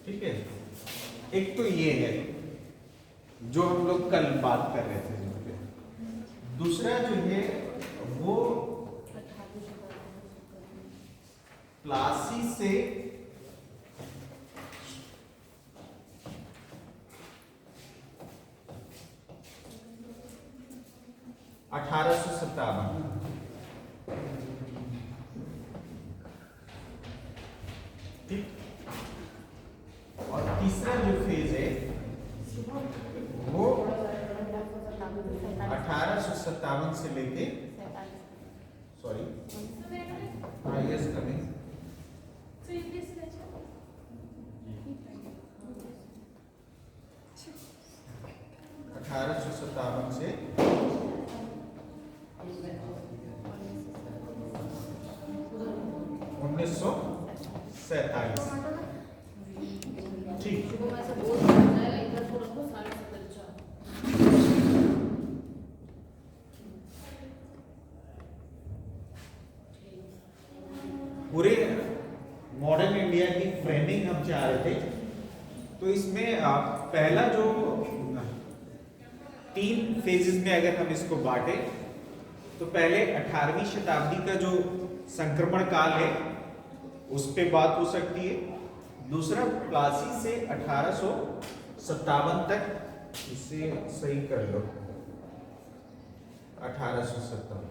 ठीक है। एक तो ये है जो हम लोग कल बात कर रहे थे जिस पे। दूसरा जो है वो प्लासी से 1857, ठीक। और तीसरा जो फेज है वो 1857 से लेके, सॉरी, यस कमिंग, 1857 से 1947, ठीक। पूरे मॉडर्न इंडिया की फ्रेमिंग हम चाह रहे थे, तो इसमें पहला जो 3 फेजेस में अगर हम इसको बांटे तो पहले 18वीं शताब्दी का जो संक्रमण काल है उस पे बात हो सकती है। दूसरा प्लासी से 1857 तक, इसे सही कर लो, 1857,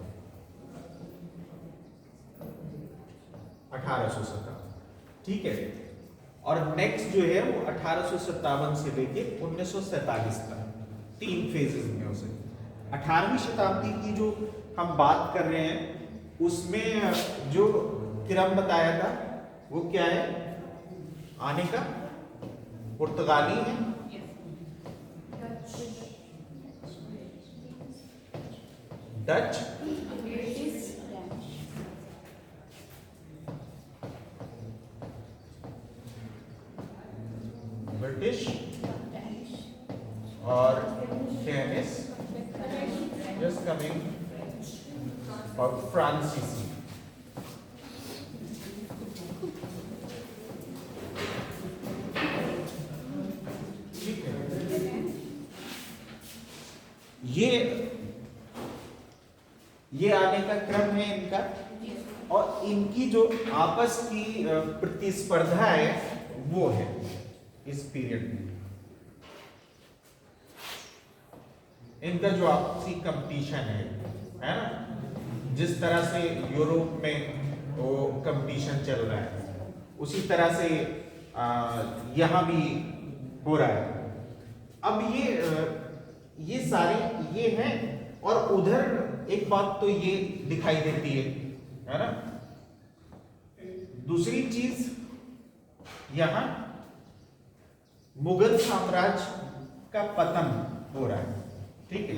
ठीक है। और नेक्स्ट जो है वो 1857 से लेके 1947 तक, 3 फेजेस में हो सकते। 18वीं शताब्दी की जो हम बात कर रहे हैं उसमें जो क्रम बताया था वो क्या है आने का? पुर्तगाली है, डच, ब्रिटिश और स्पेनिश, जस्ट कमिंग, और फ्रांसीसी। ठीक है, ये आने का क्रम है इनका। और इनकी जो आपस की प्रतिस्पर्धा है वो है इस पीरियड में, इनका जो आपसी कंपटीशन है ना, जिस तरह से यूरोप में वो कंपटीशन चल रहा है उसी तरह से यहाँ भी हो रहा है। अब ये सारे ये हैं। और उधर एक बात तो ये दिखाई देती है ना, दूसरी चीज यहां मुगल साम्राज्य का पतन हो रहा है, ठीक है।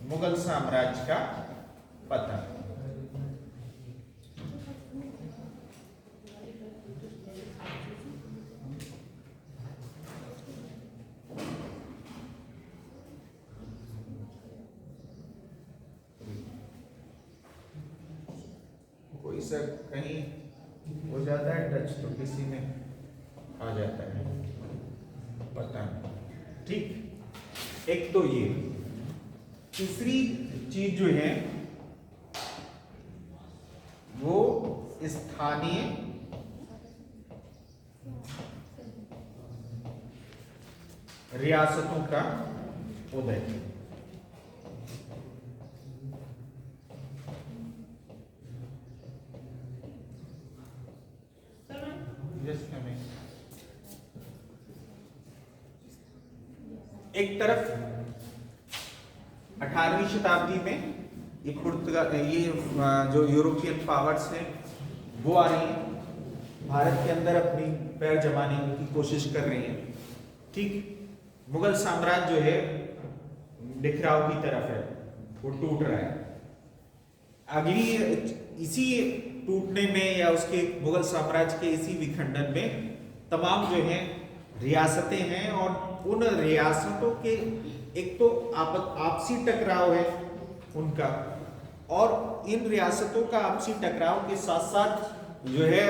मुगल साम्राज्य का पतन, कोई सा कहीं हो जाता है टच तो किसी में आ जाता है, पता नहीं, ठीक। एक तो ये, तीसरी चीज जो है वो स्थानीय रियासतों का उदय। एक तरफ 18वीं शताब्दी में ये जो यूरोपियन पावर्स हैं वो आ रही हैं, भारत के अंदर अपनी पैर जमाने की कोशिश कर रही हैं, ठीक। मुगल साम्राज्य जो है बिखराव की तरफ है, वो टूट रहा है। अगली इसी टूटने में या उसके मुगल साम्राज्य के इसी विखंडन में तमाम जो है रियासतें हैं, और उन रियासतों के एक तो आपसी टकराव है उनका, और इन रियासतों का आपसी टकराव के साथ साथ जो है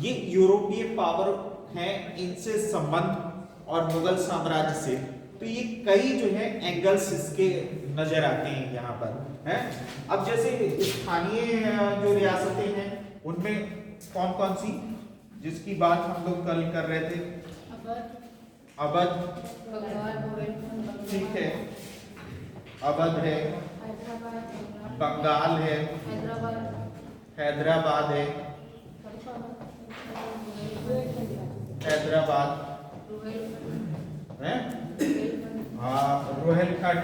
ये यूरोपीय पावर है, इनसे संबंध और मुगल साम्राज्य से, तो ये कई जो है एंगल्स इसके नजर आते हैं यहाँ पर है। अब जैसे स्थानीय जो रियासतें हैं उनमें कौन कौन सी, जिसकी बात हम लोग कल कर रहे थे, अवध, ठीक है, अवध है, बंगाल है, हैदराबाद है, हैदराबाद है, हाँ, रोहिलखंड,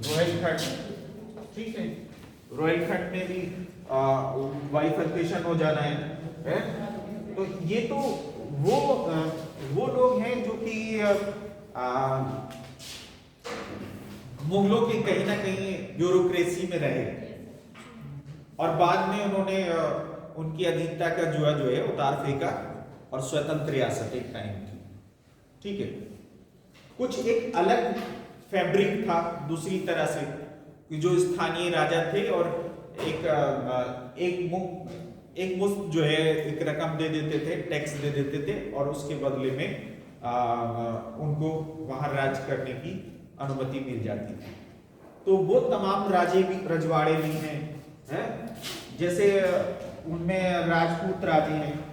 रोहिलखंड, ठीक है, रोहिलखंड में भी बाइफर्केशन हो जाना है? तो ये तो वो लोग हैं जो कि मुगलों के कहीं ना कहीं ब्यूरोक्रेसी में रहे और बाद में उन्होंने उनकी अधीनता का जुआ जो है उतार फेंका और स्वतंत्र रियासतें कायम की, ठीक है। कुछ एक अलग फैब्रिक था दूसरी तरह से कि जो स्थानीय राजा थे और एक मुफ्त जो है एक रकम दे देते थे, टैक्स दे देते थे और उसके बदले में उनको वहां राज करने की अनुमति मिल जाती थी। तो वो तमाम राजे भी, रजवाड़े भी हैं, जैसे उनमें राजपूत राजे हैं,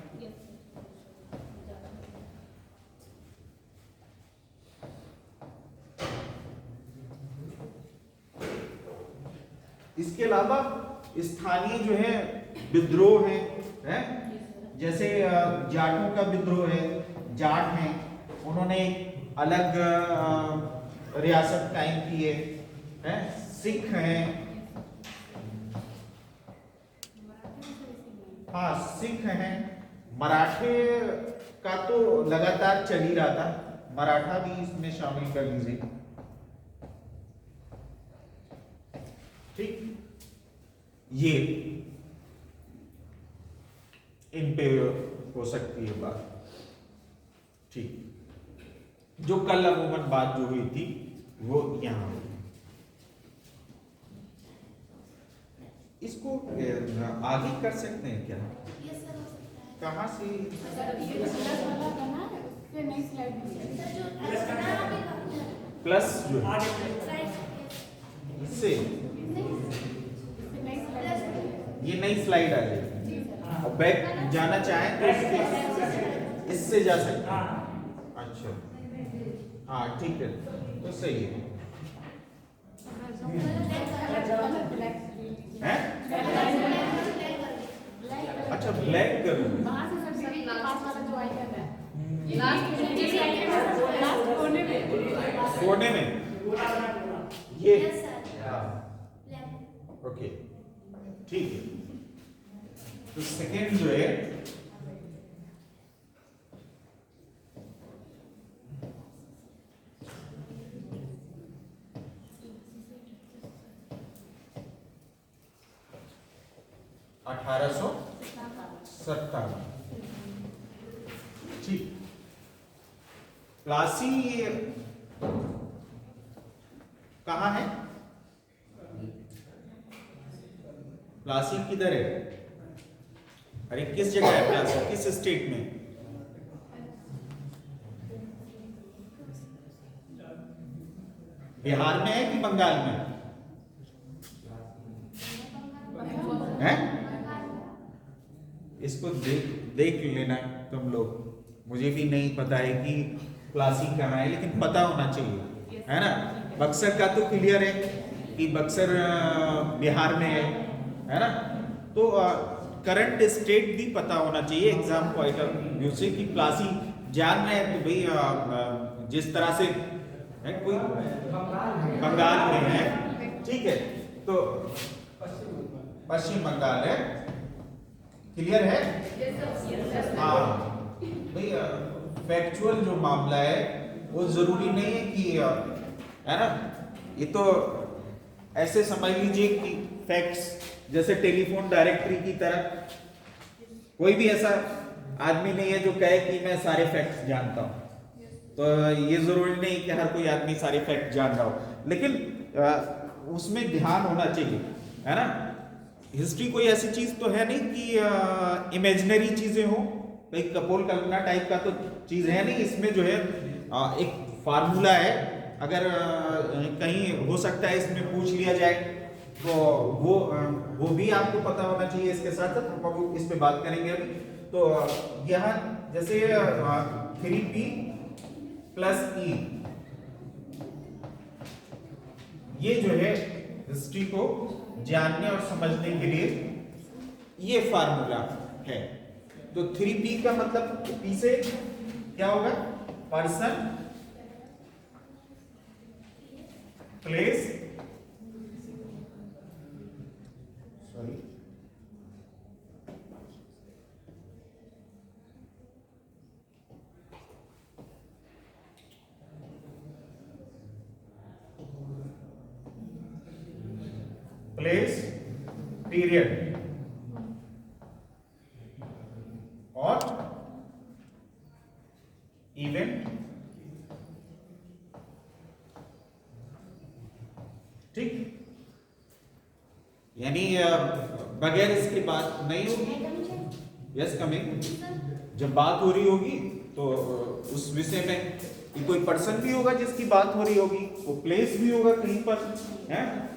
इसके अलावा स्थानीय जो है विद्रोह है, जैसे जाटों का विद्रोह है, जाट हैं, उन्होंने एक अलग रियासत कायम की है, सिख हैं, हाँ सिख हैं, मराठे का तो लगातार चल ही रहा था, मराठा भी इसमें शामिल कर लीजिए, ठीक। ये इन पे हो सकती है बात, ठीक। जो कल अमूमन बात जो हुई थी वो यहां हुई। इसको आगे कर सकते हैं क्या? कहां से? प्लस जो इससे ये नई स्लाइड आ जाएगी और बैक जाना चाहें तो इससे जा सकते हैं। अच्छा, हाँ ठीक है, तो सही है। अच्छा ब्लैक करूँ कोने में ये, ओके ठीक है। तो सेकेंड जो है $1857, ठीक। प्लासी कहाँ है? प्लासी किधर है? अरे किस जगह है प्लासी, किस स्टेट में? बिहार में है कि बंगाल में है? इसको देख लेना तुम लोग, मुझे भी नहीं पता है कि प्लासी कहाँ है, लेकिन पता होना चाहिए, है ना। बक्सर का तो क्लियर है कि बक्सर बिहार में है ना। तो करंट स्टेट भी पता होना चाहिए एग्जाम पॉइंट ऑफ व्यू से कि प्लासी जान रहे हैं तो भाई जिस तरह से है, कोई बंगाल में है, ठीक है, तो पश्चिम बंगाल है, क्लियर है? हाँ भाई, फैक्चुअल जो मामला है वो जरूरी नहीं है कि है ना, ये तो ऐसे समझ लीजिए कि फैक्ट्स जैसे टेलीफोन डायरेक्टरी की तरह, कोई भी ऐसा आदमी नहीं है जो कहे कि मैं सारे फैक्ट्स जानता हूं, तो ये जरूरी नहीं कि हर कोई आदमी सारे फैक्ट जान रहा हो, लेकिन उसमें ध्यान होना चाहिए, है ना। हिस्ट्री कोई ऐसी चीज तो है नहीं कि इमेजिनरी चीजें हो, कोई कपोल कल्पना टाइप का तो चीज है नहीं। इसमें जो है एक फार्मूला है, अगर कहीं हो सकता है इसमें पूछ लिया जाए तो वो भी आपको पता होना चाहिए। इसके साथ साथ हम इस पे बात करेंगे अभी। तो यहाँ जैसे 3p प्लस ई, ये जो है हिस्ट्री को जानने और समझने के लिए ये फार्मूला है। तो 3p का मतलब p से क्या होगा, person, place, sorry place, period और इवेंट। ठीक, यानी बगैर इसके बात नहीं होगी। Yes coming. जब बात हो रही होगी तो उस विषय में कि कोई पर्सन भी होगा जिसकी बात हो रही होगी, वो प्लेस भी होगा कहीं पर, है,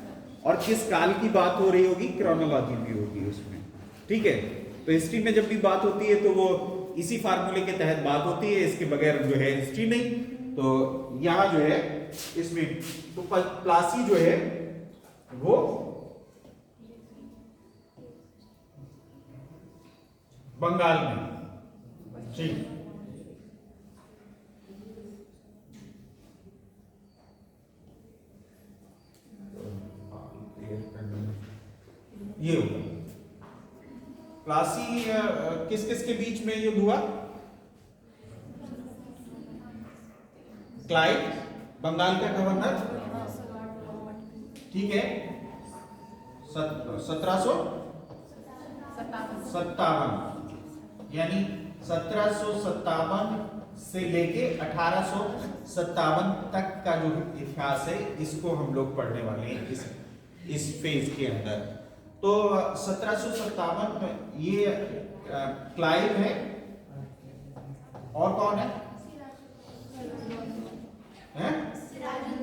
और किस काल की बात हो रही होगी, क्रोनोलॉजी भी होगी उसमें। ठीक है, तो हिस्ट्री में जब भी बात होती है तो वो इसी फार्मूले के तहत बात होती है, इसके बगैर जो है हिस्ट्री नहीं। तो यहाँ जो है इसमें तो प्लासी जो है वो बंगाल में। ठीक, ये होगा प्लासी। किस किस के बीच में युद्ध हुआ? क्लाइव, बंगाल का गवर्नर, ठीक है, 1757, यानी 1757 से लेके 1857 तक का जो इतिहास है इसको हम लोग पढ़ने वाले हैं इस फेज के अंदर। तो 1757 में ये क्लाइव है, और कौन है?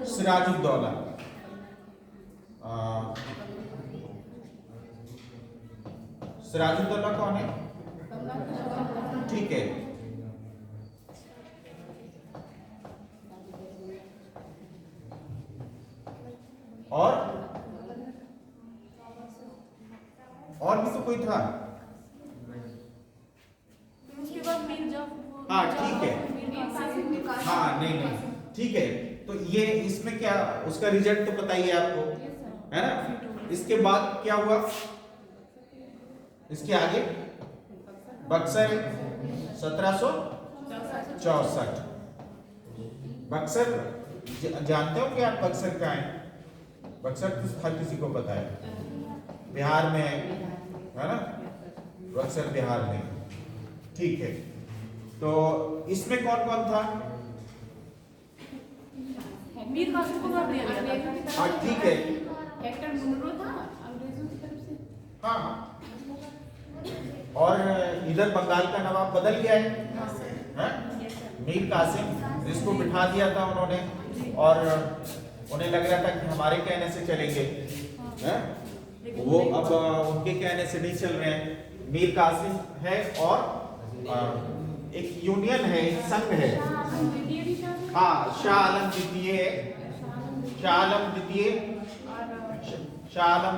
सिराजुद्दौला। सिराजुद्दौला कौन है? ठीक है, और भी तो कोई था। उसके बाद हाँ ठीक है, हाँ नहीं, ठीक है। तो ये इसमें क्या उसका रिजल्ट तो पता ही है आपको, है ना। इसके बाद क्या हुआ? इसके आगे बक्सर 1764। बक्सर जानते हो क्या आप? बक्सर कहाँ है? बक्सर तो हर किसी को पता है, बिहार में है ना। बक्सर बिहार में, ठीक है। तो इसमें कौन कौन था? मीर कासिम को मार दिया गया था। हाँ ठीक है, हेक्टर मुनरो था अंग्रेजों की तरफ से। हाँ, और इधर बंगाल का नवाब बदल गया है, मीर कासिम, जिसको बिठा दिया था उन्होंने, और उन्हें लग रहा था कि हमारे कहने से चलेंगे, हैं? वो अब उनके कहने से नहीं चल रहे हैं। मीर कासिम है और एक यूनियन है, एक संघ है। हाँ, शाह आलम द्वितीय, शाह आलम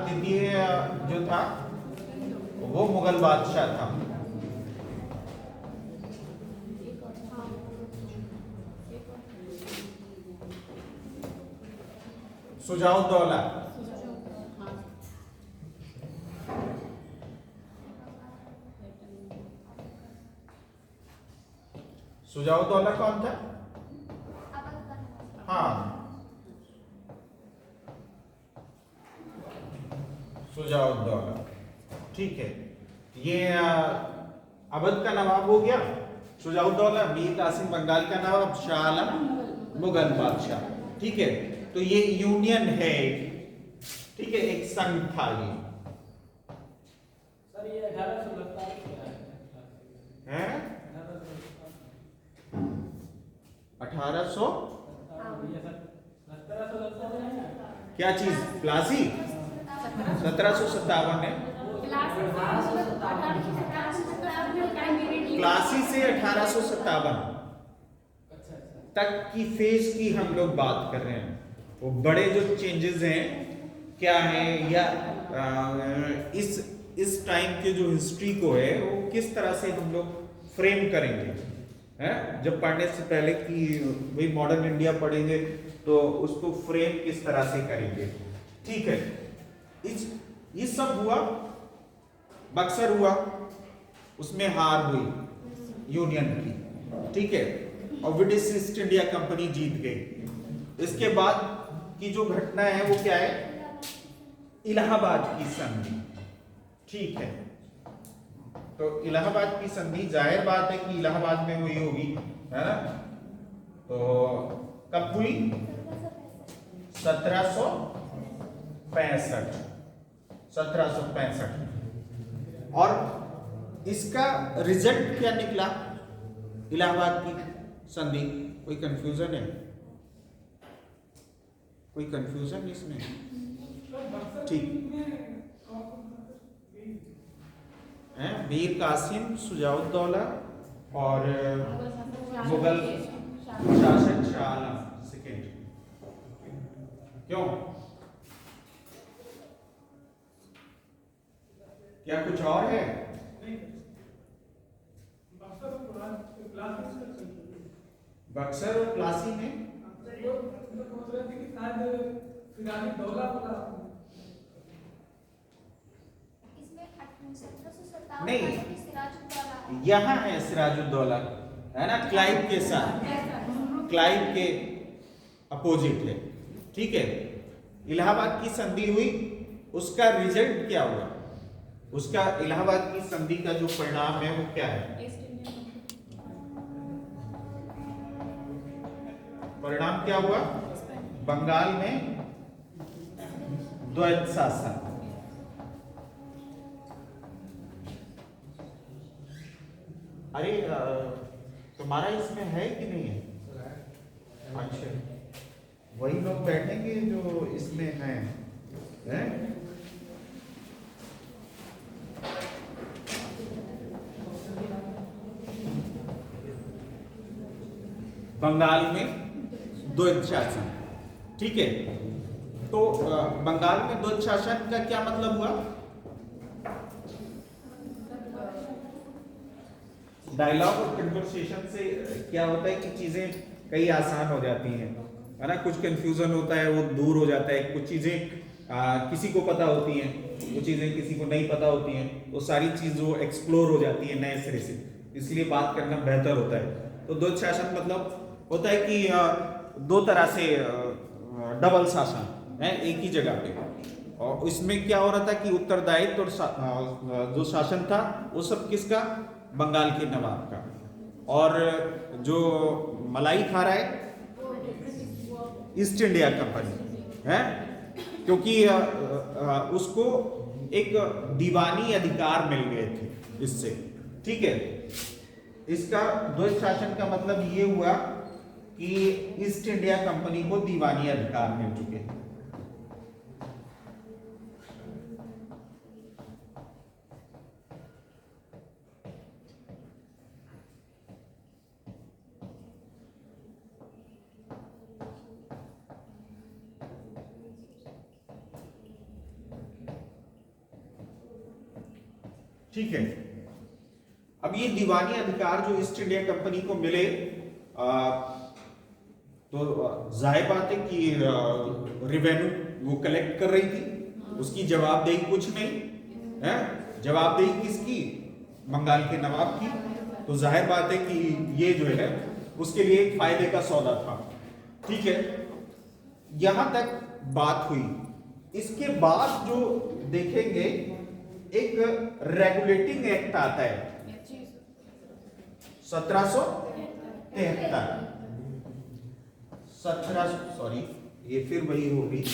द्वितीय जो था वो मुगल बादशाह था। सुजाउद्दौला, सुजाउद्दौला कौन था? हाँ, सुजाउद्दौला, ठीक है। ये अवध का नवाब हो गया, शुजाउद्दौला मीर कासिम बंगाल का नवाब, शाह आलम मुगल बादशाह। ठीक है, तो ये यूनियन है, ठीक है, एक संघ था ये। सर ये 1847 हैं 1800 क्या चीज प्लासी 1757 है। प्लासी से 1857 तक की फेज की हम लोग बात कर रहे हैं। वो बड़े जो चेंजेस हैं क्या है, या इस टाइम के जो हिस्ट्री को है वो किस तरह से हम लोग फ्रेम करेंगे, हैं? जब पढ़ने से पहले कि वही मॉडर्न इंडिया पढ़ेंगे तो उसको फ्रेम किस तरह से करेंगे। ठीक है, ये सब हुआ, बक्सर हुआ, उसमें हार हुई यूनियन की। ठीक है, और ब्रिटिश ईस्ट इंडिया कंपनी जीत गई। इसके बाद की जो घटना है वो क्या है, इलाहाबाद की संधि। ठीक है, तो इलाहाबाद की संधि जाहिर बात है कि इलाहाबाद में हुई होगी, है ना। तो कब हुई, 1765। और इसका रिजल्ट क्या निकला इलाहाबाद की संधि? कोई कंफ्यूजन है? कोई कंफ्यूजन इसमें? ठीक है, मीर कासिम, शुजाउद्दौला और मुगल शासक शाह आलम सेकेंड। क्यों, क्या कुछ और है? बक्सर और प्लासी में नहीं, यहाँ है सिराजुद्दौला, है ना, क्लाइव के साथ, क्लाइव के अपोजिट है। ठीक है, इलाहाबाद की संधि हुई, उसका रिजल्ट क्या हुआ, उसका इलाहाबाद की संधि का जो परिणाम है वो क्या है? परिणाम क्या हुआ, बंगाल में द्वैत शासन। अरे तुम्हारा इसमें है कि नहीं है? अच्छा, वही लोग बैठेंगे जो इसमें हैं? बंगाल में द्वैत शासन। ठीक है, तो बंगाल में द्वैत शासन का क्या मतलब हुआ? डायलॉग और कन्वर्सेशन से क्या होता है कि चीजें कई आसान हो जाती हैं, है ना। कुछ कंफ्यूजन होता है वो दूर हो जाता है, कुछ चीजें किसी को पता होती हैं, वो चीजें किसी को नहीं पता होती हैं, तो सारी चीज वो एक्सप्लोर हो जाती है नए सिरे से, इसलिए बात करना बेहतर होता है। तो द्वैत शासन मतलब होता है कि दो तरह से डबल शासन है एक ही जगह पे। और इसमें क्या हो रहा था कि उत्तरदायित्व और जो शासन था वो सब किसका, बंगाल के नवाब का, और जो मलाई खा रहा है ईस्ट इंडिया कंपनी है, क्योंकि उसको एक दीवानी अधिकार मिल गए थे इससे। ठीक है, इसका द्वैत शासन का मतलब ये हुआ कि ईस्ट इंडिया कंपनी को दीवानी अधिकार मिल चुके हैं। ठीक है, अब ये दीवानी अधिकार जो ईस्ट इंडिया कंपनी को मिले, तो जाहिर बात है कि रेवेन्यू वो कलेक्ट कर रही थी, उसकी जवाबदेही कुछ नहीं है। जवाबदेही किसकी, बंगाल के नवाब की। तो जाहिर बात है कि ये जो है उसके लिए एक फायदे का सौदा था। ठीक है, यहां तक बात हुई। इसके बाद जो देखेंगे एक रेगुलेटिंग एक्ट आता है 1773। 17 ये फिर वही होगी,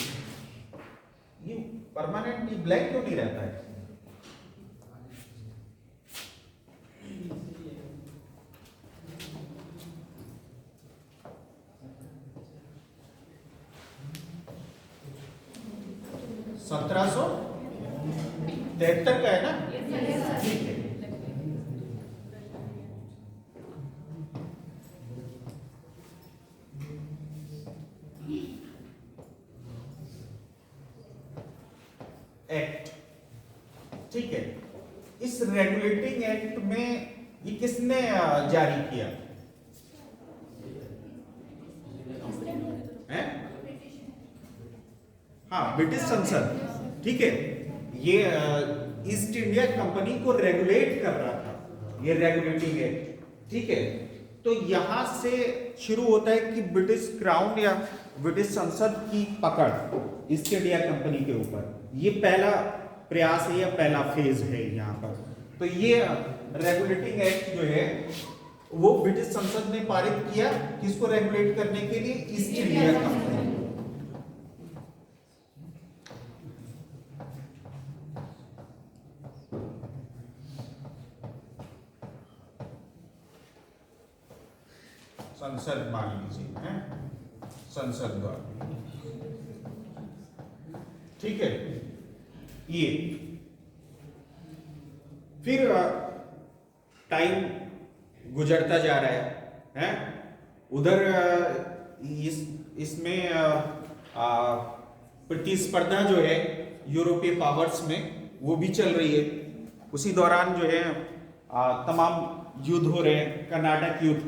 ये परमानेंट ब्लैक क्यों नहीं रहता है? सत्रह सौ तिहत्तर का है ना? ठीक है। एक्ट, ठीक है। इस रेगुलेटिंग एक्ट में ये किसने जारी किया है? हाँ, ब्रिटिश संसद, ठीक है। ये ईस्ट इंडिया कंपनी को रेगुलेट कर रहा था, ये रेगुलेटिंग एक्ट, ठीक है। तो यहां से शुरू होता है कि ब्रिटिश क्राउन या ब्रिटिश संसद की पकड़ ईस्ट इंडिया कंपनी के ऊपर, ये पहला प्रयास है या पहला फेज है यहाँ पर। तो ये रेगुलेटिंग एक्ट जो है वो ब्रिटिश संसद ने पारित किया, किसको रेगुलेट करने के लिए? East India company. संसद मान लीजिए है, संसद द्वारा, ठीक है। ये फिर टाइम गुजरता जा रहा है? उधर इसमें प्रतिस्पर्धा जो है यूरोपीय पावर्स में वो भी चल रही है। उसी दौरान जो है तमाम युद्ध हो रहे हैं। कर्नाटक युद्ध,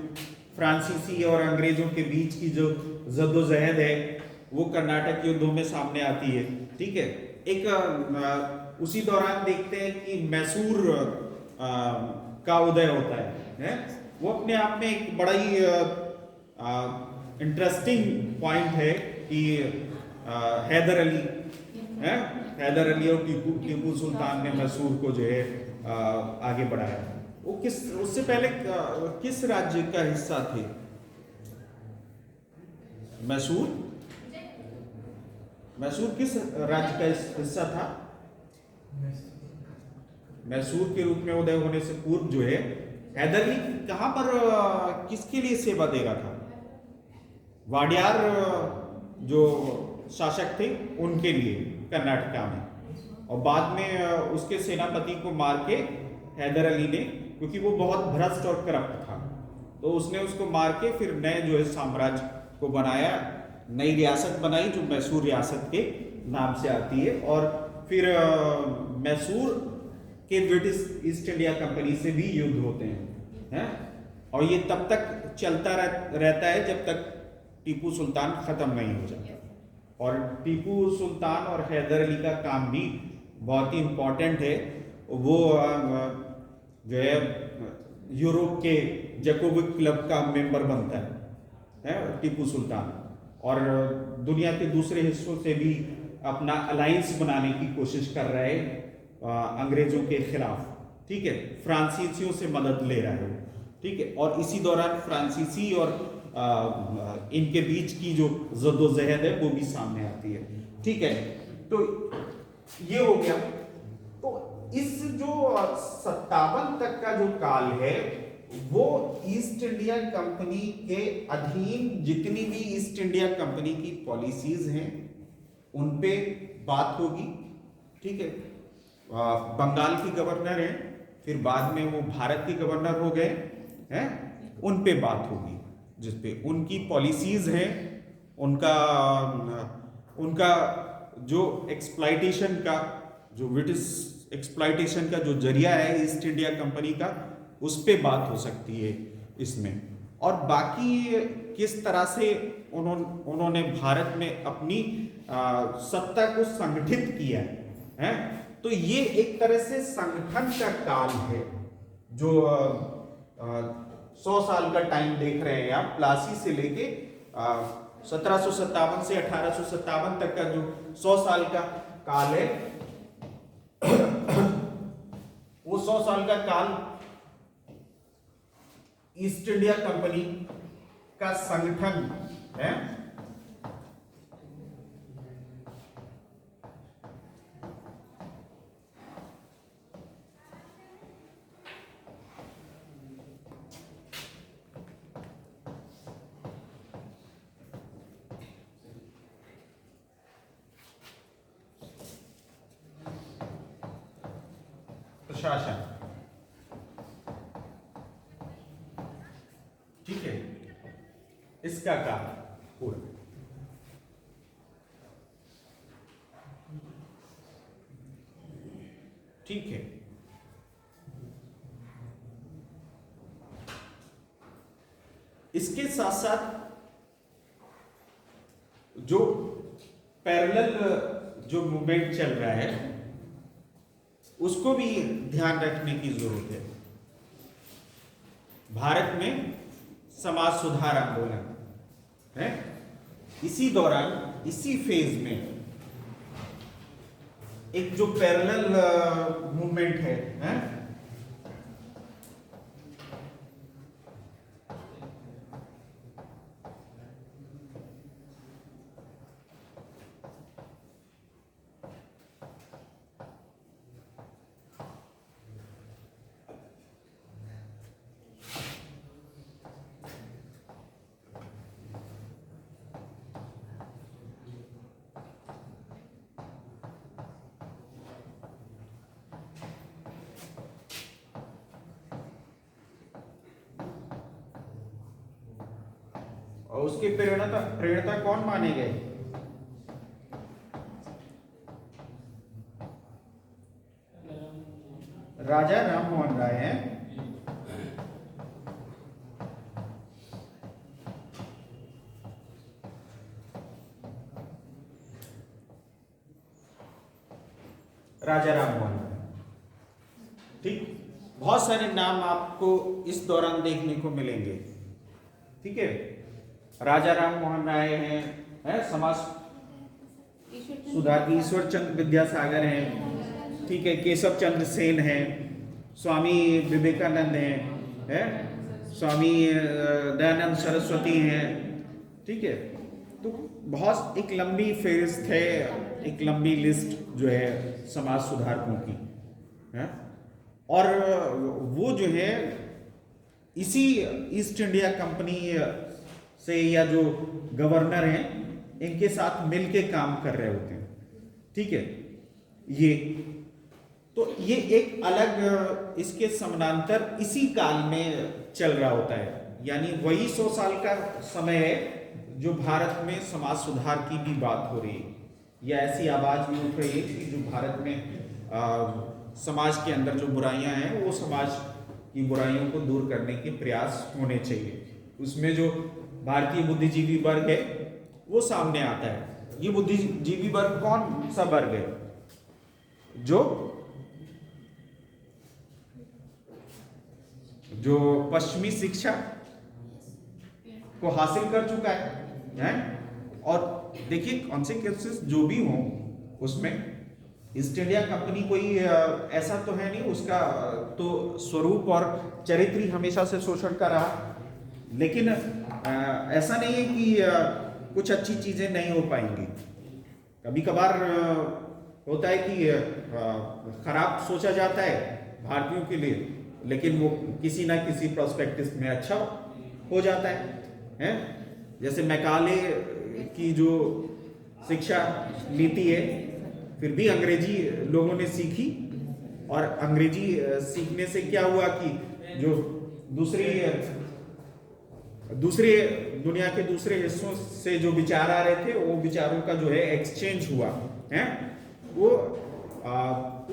फ्रांसीसी और अंग्रेजों के बीच की जो जद्दोजहद है वो कर्नाटक युद्धों में सामने आती है, ठीक है। एक उसी दौरान देखते हैं कि मैसूर का उदय होता है? वो अपने आप में एक बड़ा ही इंटरेस्टिंग पॉइंट है कि हैदर अली हैदर अली और टीपू सुल्तान ने मैसूर को जो है आगे बढ़ाया। वो उससे पहले किस राज्य का हिस्सा थे मैसूर? मैसूर किस राज्य का हिस्सा था? मैसूर के रूप में उदय होने से पूर्व जो है हैदर अली कहां पर किसके लिए सेवा दे रहा था? वाडियार जो शासक थे उनके लिए कर्नाटका में, और बाद में उसके सेनापति को मार के हैदर अली ने, क्योंकि वो बहुत भ्रष्ट और करप्ट था, तो उसने उसको मार के फिर नए जो है साम्राज्य को बनाया, नई रियासत बनाई जो मैसूर रियासत के नाम से आती है। और फिर मैसूर के ब्रिटिश ईस्ट इंडिया कंपनी से भी युद्ध होते हैं, और ये तब तक चलता रहता है जब तक टीपू सुल्तान खत्म नहीं हो जाता। और टीपू सुल्तान और हैदर अली का काम भी बहुत ही इम्पोर्टेंट है। वो जो है यूरोप के जैकोबिक क्लब का मेंबर बनता है टीपू सुल्तान, और दुनिया के दूसरे हिस्सों से भी अपना अलायंस बनाने की कोशिश कर रहा है अंग्रेजों के खिलाफ, ठीक है। फ्रांसीसियों से मदद ले रहा है, ठीक है। और इसी दौरान फ्रांसीसी और इनके बीच की जो जद्दोजहद है वो भी सामने आती है, ठीक है। तो ये हो गया। तो इस जो 57 तक का जो काल है वो ईस्ट इंडिया कंपनी के अधीन जितनी भी ईस्ट इंडिया कंपनी की पॉलिसीज हैं उन पे बात होगी, ठीक है। बंगाल की गवर्नर है, फिर बाद में वो भारत के गवर्नर हो गए हैं, उन पे बात होगी जिसपे उनकी पॉलिसीज हैं, उनका जो एक्सप्लॉइटेशन का, जो ब्रिटिश एक्सप्लॉइटेशन का जो जरिया है ईस्ट इंडिया कंपनी का, उस पे बात हो सकती है इसमें। और बाकी किस तरह से उन्होंने भारत में अपनी सत्ता को संगठित किया है, तो ये एक तरह से संगठन का काल है जो 100 साल का टाइम देख रहे हैं आप। प्लासी से लेके 1757 से 1857 तक का जो 100 साल का काल है वो 100 साल का काल ईस्ट इंडिया कंपनी का संगठन है। प्रशासन, ठीक है, इसका काम पूरा। ठीक है, इसके साथ साथ जो पैरेलल जो मूवमेंट चल रहा है उसको भी ध्यान रखने की जरूरत है। भारत में समाज सुधार आंदोलन है, इसी दौरान इसी फेज में एक जो पैरेलल मूवमेंट है? और उसके प्रेरणा कौन माने गए? राजा राम मोहन राय हैं। राजा राम मोहन राय, ठीक। बहुत सारे नाम आपको इस दौरान देखने को मिलेंगे, ठीक है। राजा राम मोहन राय हैं, समाज सुधार, ईश्वर चंद्र विद्यासागर हैं, ठीक है, केशव चंद्र सेन हैं, स्वामी विवेकानंद हैं, स्वामी दयानंद सरस्वती हैं, ठीक है। तो बहुत एक लंबी फेरिस्त है, एक लंबी लिस्ट जो है समाज सुधारकों की है। और वो जो है इसी ईस्ट इंडिया कंपनी से या जो गवर्नर हैं इनके साथ मिलके काम कर रहे होते हैं, ठीक है। ये एक अलग इसके समानांतर इसी काल में चल रहा होता है, यानी वही 100 साल का समय है जो भारत में समाज सुधार की भी बात हो रही है, या ऐसी आवाज भी उठ रही है कि जो भारत में समाज के अंदर जो बुराइयां हैं वो समाज की बुराइयों को दूर करने के प्रयास होने चाहिए। उसमें जो भारतीय बुद्धिजीवी वर्ग है वो सामने आता है। ये बुद्धिजीवी वर्ग कौन सा वर्ग है? जो पश्चिमी शिक्षा को हासिल कर चुका है? और देखिए कॉन्सिक्वेंसेस जो भी हों उसमें ईस्ट इंडिया कंपनी कोई ऐसा तो है नहीं, उसका तो स्वरूप और चरित्र ही हमेशा से शोषण का रहा, लेकिन ऐसा नहीं है कि कुछ अच्छी चीजें नहीं हो पाएंगी। कभी कभार होता है कि खराब सोचा जाता है भारतीयों के लिए, लेकिन वो किसी ना किसी प्रोस्पेक्टिव में अच्छा हो जाता है? जैसे मैकाले की जो शिक्षा नीति है, फिर भी अंग्रेजी लोगों ने सीखी, और अंग्रेजी सीखने से क्या हुआ कि जो दूसरे दुनिया के दूसरे हिस्सों से जो विचार आ रहे थे वो विचारों का जो है एक्सचेंज हुआ है, वो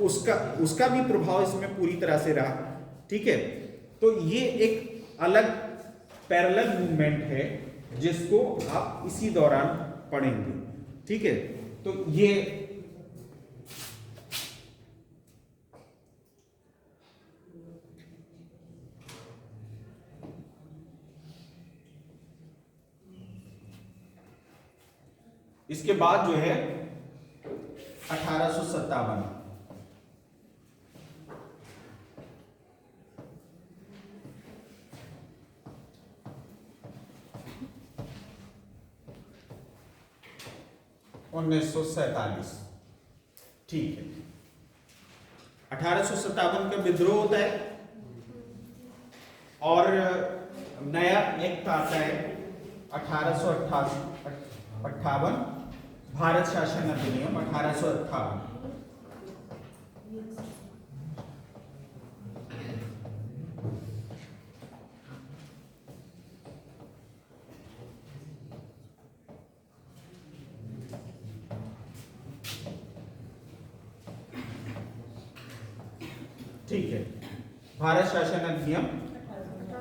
उसका भी प्रभाव इसमें पूरी तरह से रहा, ठीक है। तो ये एक अलग पैरेलल मूवमेंट है जिसको आप इसी दौरान पढ़ेंगे, ठीक है। तो ये इसके बाद जो है 1857, 1947। ठीक है, 1857 का विद्रोह होता है और नया एक्ट आता है 1858, भारत शासन अधिनियम 1858। ठीक है, भारत शासन अधिनियम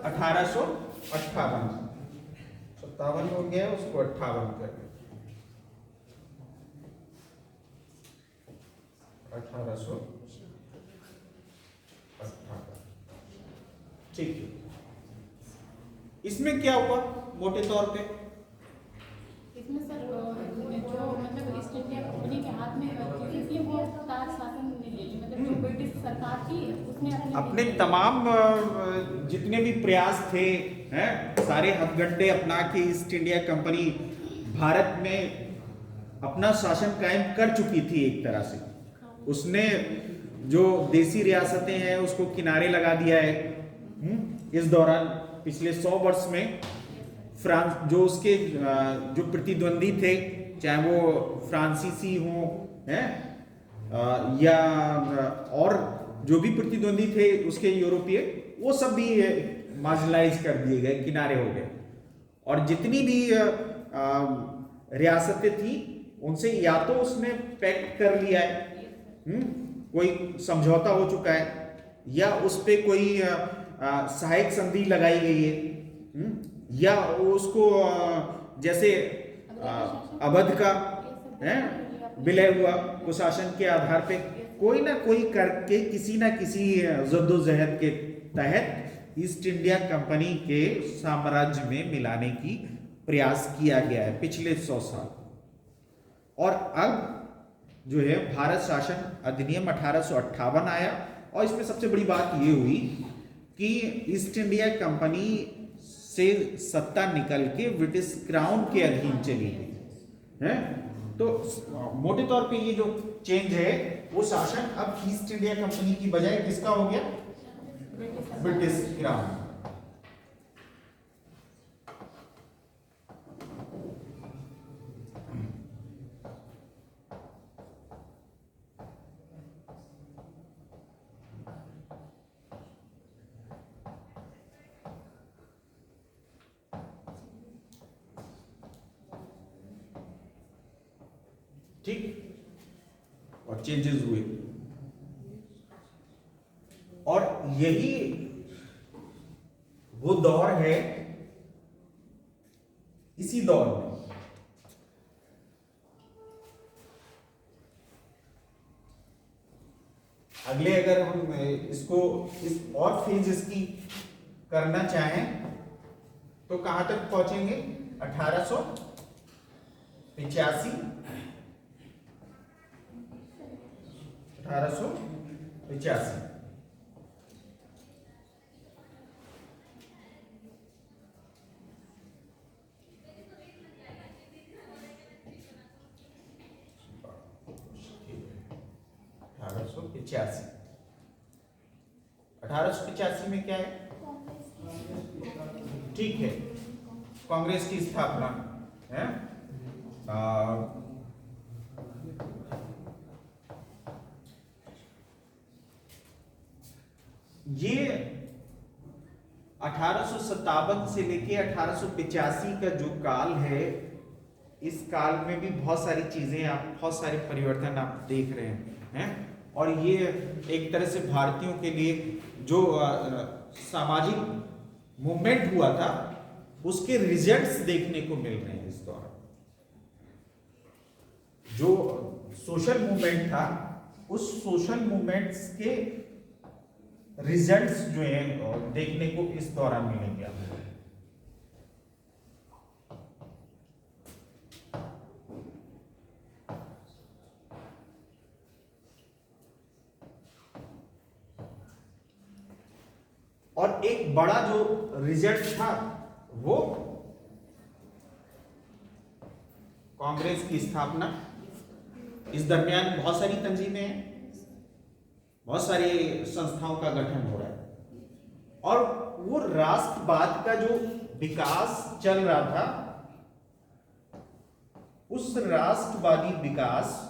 1858, 57 हो गया, उसको 58 कर दिया, 1858। ठीक है, इसमें क्या हुआ मोटे तौर पे? इसमें सर जो मतलब ईस्ट इंडिया कंपनी के हाथ में चीजें थी वो ताज शासन ने ले ली, मतलब जो ब्रिटिश सरकार थी उसने अपने तमाम जितने भी प्रयास थे, हैं, सारे हथगड्डे अपना के ईस्ट इंडिया कंपनी भारत में अपना शासन कायम कर चुकी थी। एक तरह से उसने जो देसी रियासतें हैं उसको किनारे लगा दिया है। इस दौरान पिछले 100 वर्ष में फ्रांस जो उसके जो प्रतिद्वंदी थे, चाहे वो फ्रांसीसी हो, हैं, या और जो भी प्रतिद्वंदी थे उसके यूरोपीय, वो सब भी मार्जिनलाइज कर दिए गए, किनारे हो गए। और जितनी भी रियासतें थी उनसे या तो उसने पैक्ट कर लिया है, कोई समझौता हो चुका है, या उस पे कोई सहायक संधि लगाई गई है, या उसको जैसे अवध का है विलय हुआ कुशासन के आधार पे कोई ना कोई करके किसी ना किसी जद्दोजहद के तहत ईस्ट इंडिया कंपनी के साम्राज्य में मिलाने की प्रयास किया गया है पिछले 100 साल। और अब जो है भारत शासन अधिनियम 1858 आया, और इसमें सबसे बड़ी बात ये हुई कि ईस्ट इंडिया कंपनी से सत्ता निकल के ब्रिटिश क्राउन के अधीन चली गई है। तो मोटे तौर पे ये जो चेंज है वो शासन अब ईस्ट इंडिया कंपनी की बजाय किसका हो गया? British crown. ठीक, और चेंजेस हुए, और यही वो दौर है। इसी दौर में अगले अगर हम इसको इस और फेज इसकी करना चाहें तो कहां तक पहुंचेंगे? 1885 1885 में क्या है? ठीक है, कांग्रेस की स्थापना है। ये 1857 से लेके 1885 का जो काल है, इस काल में भी बहुत सारी चीजें बहुत सारे परिवर्तन आप देख रहे हैं। और ये एक तरह से भारतीयों के लिए जो सामाजिक मूवमेंट हुआ था उसके रिजल्ट्स देखने को मिल रहे हैं इस दौरान। जो सोशल मूवमेंट था उस सोशल मूवमेंट्स के रिजल्ट्स जो है देखने को इस दौरान मिलेंगे आपको। और एक बड़ा जो रिजल्ट था वो कांग्रेस की स्थापना इस दरमियान बहुत सारी तंजीमें हैं, बहुत सारी संस्थाओं का गठन हो रहा है, और वो राष्ट्रवाद का जो विकास चल रहा था, उस राष्ट्रवादी विकास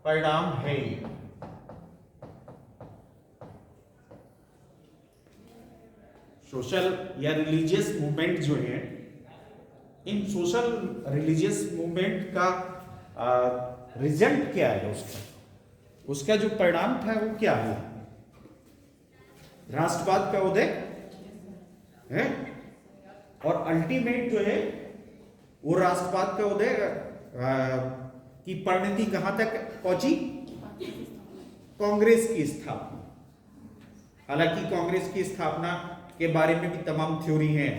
परिणाम है सोशल या रिलीजियस मूवमेंट जो है। इन सोशल रिलीजियस मूवमेंट का रिजल्ट क्या है, उसका जो परिणाम था वो क्या हुआ? राष्ट्रवाद का उदय है, और अल्टीमेट जो है वो राष्ट्रवाद का उदय की परिणति कहां तक पहुंची? कांग्रेस की स्थापना। हालांकि कांग्रेस की स्थापना के बारे में भी तमाम थ्योरी हैं,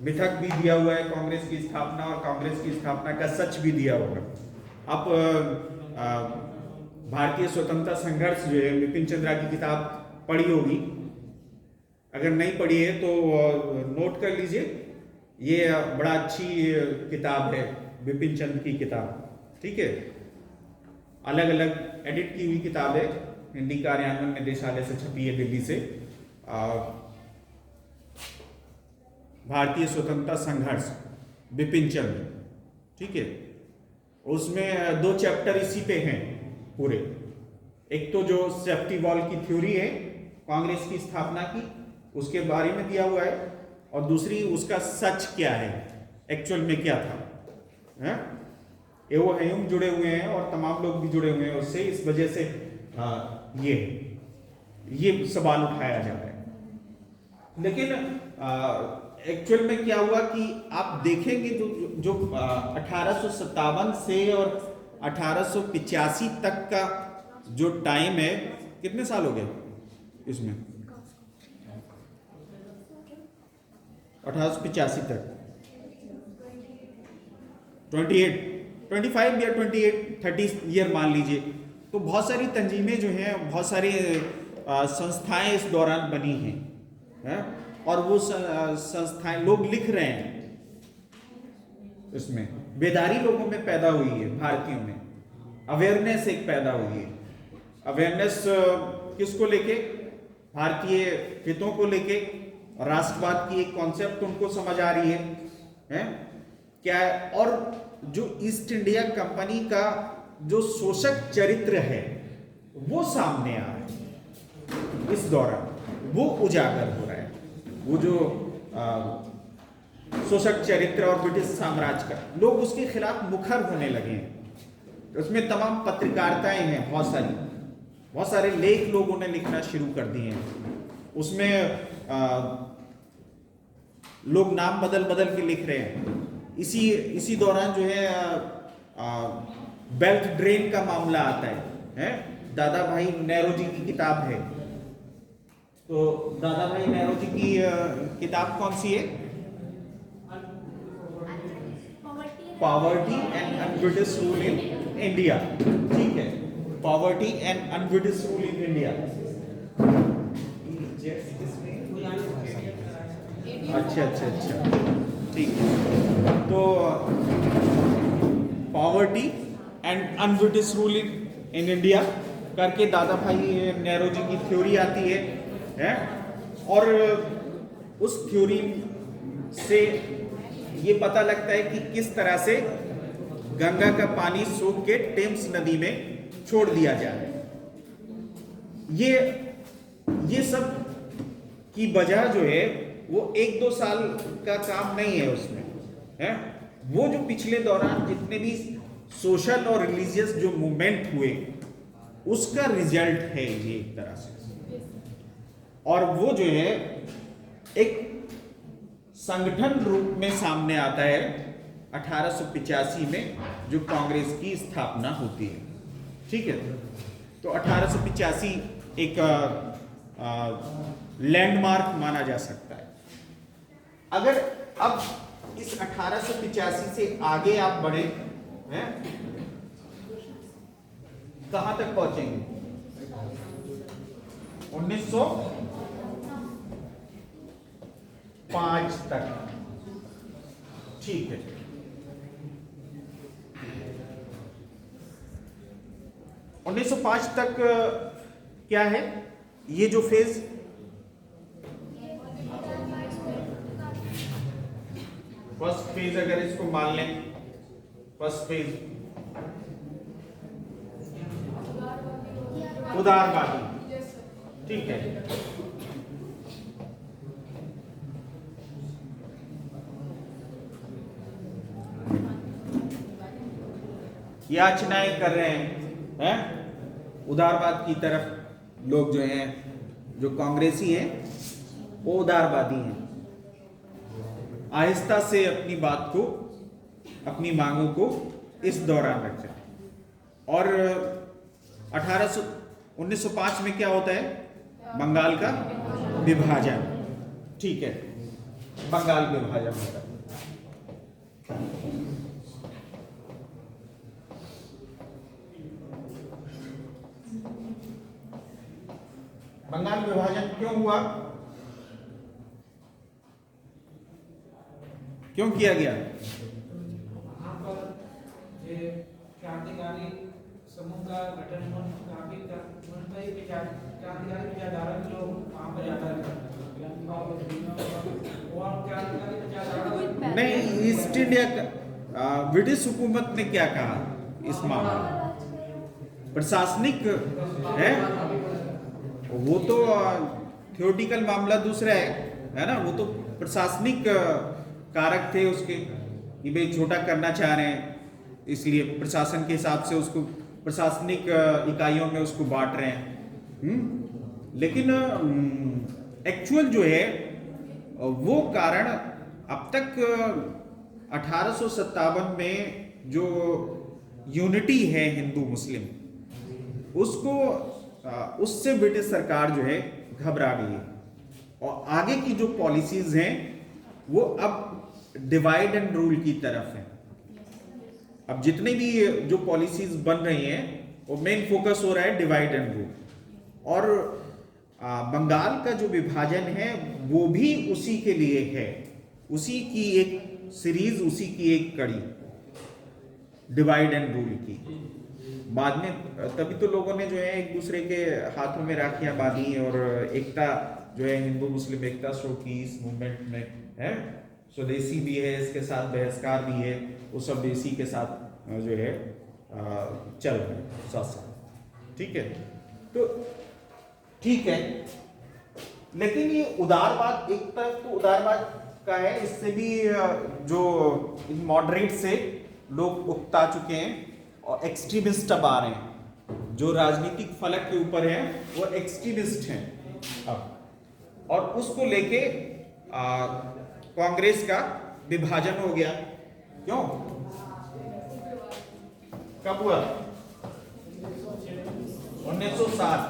मिथक भी दिया हुआ है कांग्रेस की स्थापना, और कांग्रेस की स्थापना का सच भी दिया हुआ है। आप भारतीय स्वतंत्रता संघर्ष जो है बिपिन चंद्रा की किताब पढ़ी होगी, अगर नहीं पढ़ी है तो नोट कर लीजिए, ये बड़ा अच्छी किताब है बिपिन चंद्र की किताब, ठीक है। अलग अलग एडिट की हुई किताब है, हिंदी कार्यान्वयन निदेशालय से छपी है दिल्ली से। भारतीय स्वतंत्रता संघर्ष बिपिन चंद्र, ठीक है। उसमें 2 चैप्टर इसी पे हैं पूरे। एक तो जो सेफ्टी वॉल की थ्योरी है कांग्रेस की स्थापना की, उसके बारे में दिया हुआ है, और दूसरी उसका सच क्या है, एक्चुअल में क्या था, है? एवो हयूम जुड़े हुए हैं और तमाम लोग भी जुड़े हुए हैं उससे, इस वजह से ये सवाल उठाया जा रहा है। लेकिन एक्चुअल में क्या हुआ कि आप देखेंगे जो 1857 से और 1885 तक का जो टाइम है, कितने साल हो गए इसमें? 1885 तक 25 या 30 ईयर मान लीजिए। तो बहुत सारी तंजीमें जो हैं, बहुत सारी संस्थाएं इस दौरान बनी हैं, और वो संस्थाएं लोग लिख रहे हैं, इसमें बेदारी लोगों में पैदा हुई है, भारतीयों में अवेयरनेस एक पैदा हुई है। अवेयरनेस किसको लेके? भारतीय हितों को लेके, राष्ट्रवाद की एक कॉन्सेप्ट उनको समझ आ रही है क्या है? और जो ईस्ट इंडिया कंपनी का जो शोषक चरित्र है वो सामने आ रहा है इस दौरान, वो उजागर हो रहा है। वो जो शोषक चरित्र और ब्रिटिश साम्राज्य का, लोग उसके खिलाफ मुखर होने लगे हैं। उसमें तमाम पत्रकारिताएं हैं, बहुत सारे लेख लोगों ने लिखना शुरू कर दिए हैं। उसमें लोग नाम बदल बदल के लिख रहे हैं। इसी दौरान जो है बेल्ट ड्रेन का मामला आता है? दादा भाई नेहरू जी की किताब है। तो दादा भाई नेहरू जी की किताब कौन सी है? Poverty and un-British rule in India, ठीक है। Poverty and un-British rule in India. अच्छा, ठीक है। तो poverty and un-British rule in India करके दादा भाई नेहरू जी की थ्योरी आती है, और उस थ्योरी से ये पता लगता है कि किस तरह से गंगा का पानी सोख के टेम्स नदी में छोड़ दिया जाए। ये सब की वजह जो है वो 1-2 साल का काम नहीं है उसमें, है? वो जो पिछले दौरान जितने भी सोशल और रिलीजियस जो मूवमेंट हुए उसका रिजल्ट है ये एक तरह से। और वो जो है एक संगठन रूप में सामने आता है 1885 में, जो कांग्रेस की स्थापना होती है, ठीक है। तो 1885 एक लैंडमार्क माना जा सकता है। अगर अब इस 1885 से आगे आप बढ़े हैं, कहां तक पहुंचेंगे? 1905 तक, ठीक है। 1905 तक क्या है ये जो फेज, फर्स्ट फेज अगर इसको मान लें, फर्स्ट फेज उदारवादी, ठीक है। याचनाएं कर रहे हैं उदारवाद की तरफ लोग जो हैं, जो कांग्रेसी हैं वो उदारवादी हैं। आहिस्ता से अपनी बात को, अपनी मांगों को इस दौरान रखते हैं। और 1905 में क्या होता है, बंगाल का विभाजन, ठीक है, बंगाल विभाजन होता है। बंगाल विभाजन क्यों हुआ, क्यों किया गया? वहाँ पर क्रांतिकारी समूह का गठन काफी क्रांतिकारी विचारधारा के लोग वहाँ पर जाता है और क्रांतिकारी विचारधारा नहीं, ईस्ट इंडिया ब्रिटिश हुकूमत ने क्या कहा इस मामले में? प्रशासनिक है वो तो, थियोरेटिकल मामला दूसरा है ना, वो तो प्रशासनिक कारक थे उसके कि भाई छोटा करना चाह रहे हैं, इसलिए प्रशासन के हिसाब से उसको प्रशासनिक इकाइयों में उसको बांट रहे हैं। लेकिन एक्चुअल जो है वो कारण अब तक 1857 में जो यूनिटी है हिंदू मुस्लिम, उसको उससे ब्रिटिश सरकार जो है घबरा गई है। और आगे की जो पॉलिसीज हैं वो अब डिवाइड एंड रूल की तरफ है। अब जितने भी जो पॉलिसीज बन रही हैं वो मेन फोकस हो रहा है डिवाइड एंड रूल। और बंगाल का जो विभाजन है वो भी उसी के लिए है, उसी की एक सीरीज, उसी की एक कड़ी, डिवाइड एंड रूल की। बाद में तभी तो लोगों ने जो है एक दूसरे के हाथों में राखियां बांधी और एकता जो है हिंदू मुस्लिम एकता शो की इस मूवमेंट में है। स्वदेशी भी है, इसके साथ बहिष्कार भी है, वो सब देशी के साथ जो है चल रहे हैं साथ साथ, ठीक है। तो ठीक है, लेकिन ये उदारवाद एक तरफ तो उदारवाद का है, इससे भी जो मॉडरेट से लोग उकता चुके हैं और एक्सट्रीमिस्ट अब आ रहे हैं, जो राजनीतिक फलक के ऊपर है वो एक्सट्रीमिस्ट हैं अब। और उसको लेके कांग्रेस का विभाजन हो गया। क्यों, कब हुआ? 1907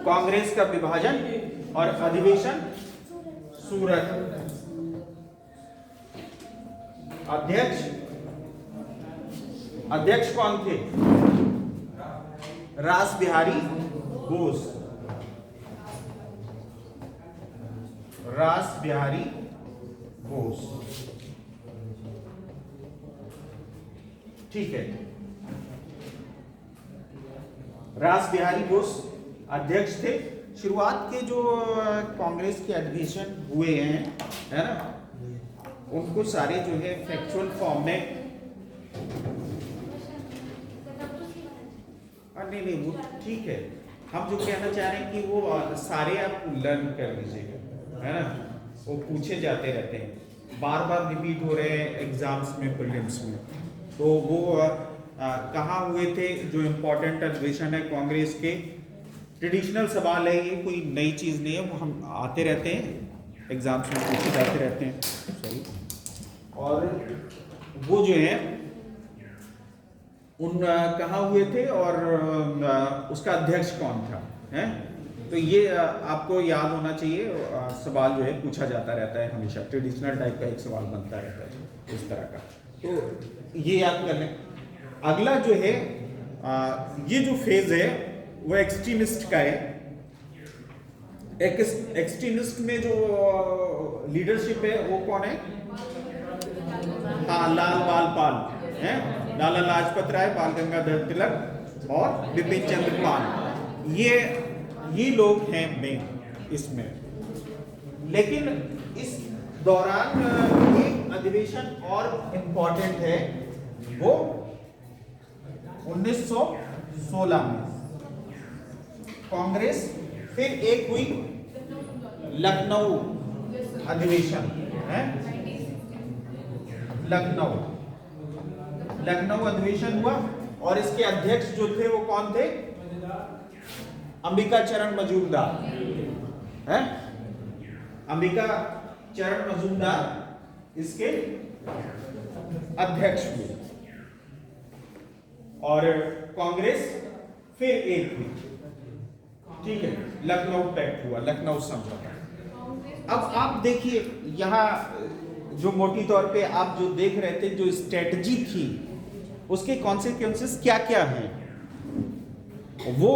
कांग्रेस का विभाजन और अधिवेशन सूरत। अध्यक्ष कौन थे? रास बिहारी बोस, रास बिहारी बोस, ठीक है। रास बिहारी बोस अध्यक्ष थे। शुरुआत के जो कांग्रेस के अधिवेशन हुए हैं, है ना, उनको सारे जो है फैक्चुअल फॉर्म में, नहीं वो ठीक है, हम जो कहना चाह रहे हैं कि वो सारे आप लर्न कर लीजिएगा, है ना, वो पूछे जाते रहते हैं, बार बार रिपीट हो रहे हैं एग्जाम्स में, प्रीलिम्स में। तो वो कहाँ हुए थे, जो इम्पोर्टेंट अधिवेशन है कांग्रेस के, ट्रेडिशनल सवाल है ये, कोई नई चीज़ नहीं है, वो हम आते रहते हैं एग्जाम्स में, पूछे जाते रहते हैं। सही, और वो जो है उन कहाँ हुए थे और उसका अध्यक्ष कौन था, हैं? तो ये आपको याद होना चाहिए। सवाल जो है पूछा जाता रहता है हमेशा, ट्रेडिशनल टाइप का एक सवाल बनता रहता है इस तरह का, तो ये याद कर लें। अगला जो है ये जो फेज है वो एक्सट्रीमिस्ट का है, एक्सट्रीमिस्ट में जो लीडरशिप है वो कौन है? हाँ, लाल बाल पाल है, लाला लाजपत राय, बाल गंगाधर तिलक और बिपिन चंद्र पाल, ये लोग हैं मेन इसमें। लेकिन इस दौरान एक अधिवेशन और इम्पोर्टेंट है, वो 1916 में कांग्रेस, फिर एक हुई लखनऊ अधिवेशन है, लखनऊ अधिवेशन हुआ और इसके अध्यक्ष जो थे वो कौन थे? अंबिका चरण मजूमदार है, अंबिका चरण मजूमदार इसके अध्यक्ष हुए और कांग्रेस फिर एक हुई, ठीक है, लखनऊ पैक्ट हुआ, लखनऊ समझौता। अब आप देखिए यहां जो मोटी तौर पे आप जो देख रहे थे, जो स्ट्रेटजी थी उसके कॉन्सिक्वेंसेस क्या क्या हैं, वो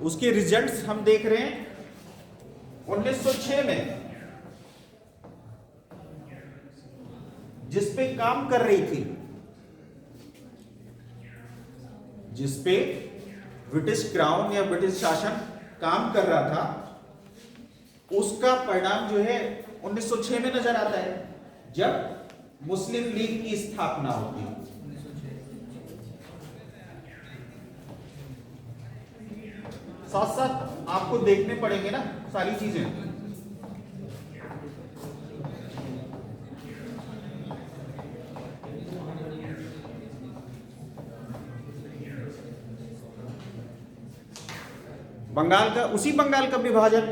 उसके रिजल्ट्स हम देख रहे हैं। 1906 में जिस पे काम कर रही थी, जिस पे ब्रिटिश क्राउन या ब्रिटिश शासन काम कर रहा था, उसका परिणाम जो है 1906 में नजर आता है, जब मुस्लिम लीग की स्थापना होती है। साथ साथ आपको देखने पड़ेंगे ना सारी चीजें। उसी बंगाल का विभाजन,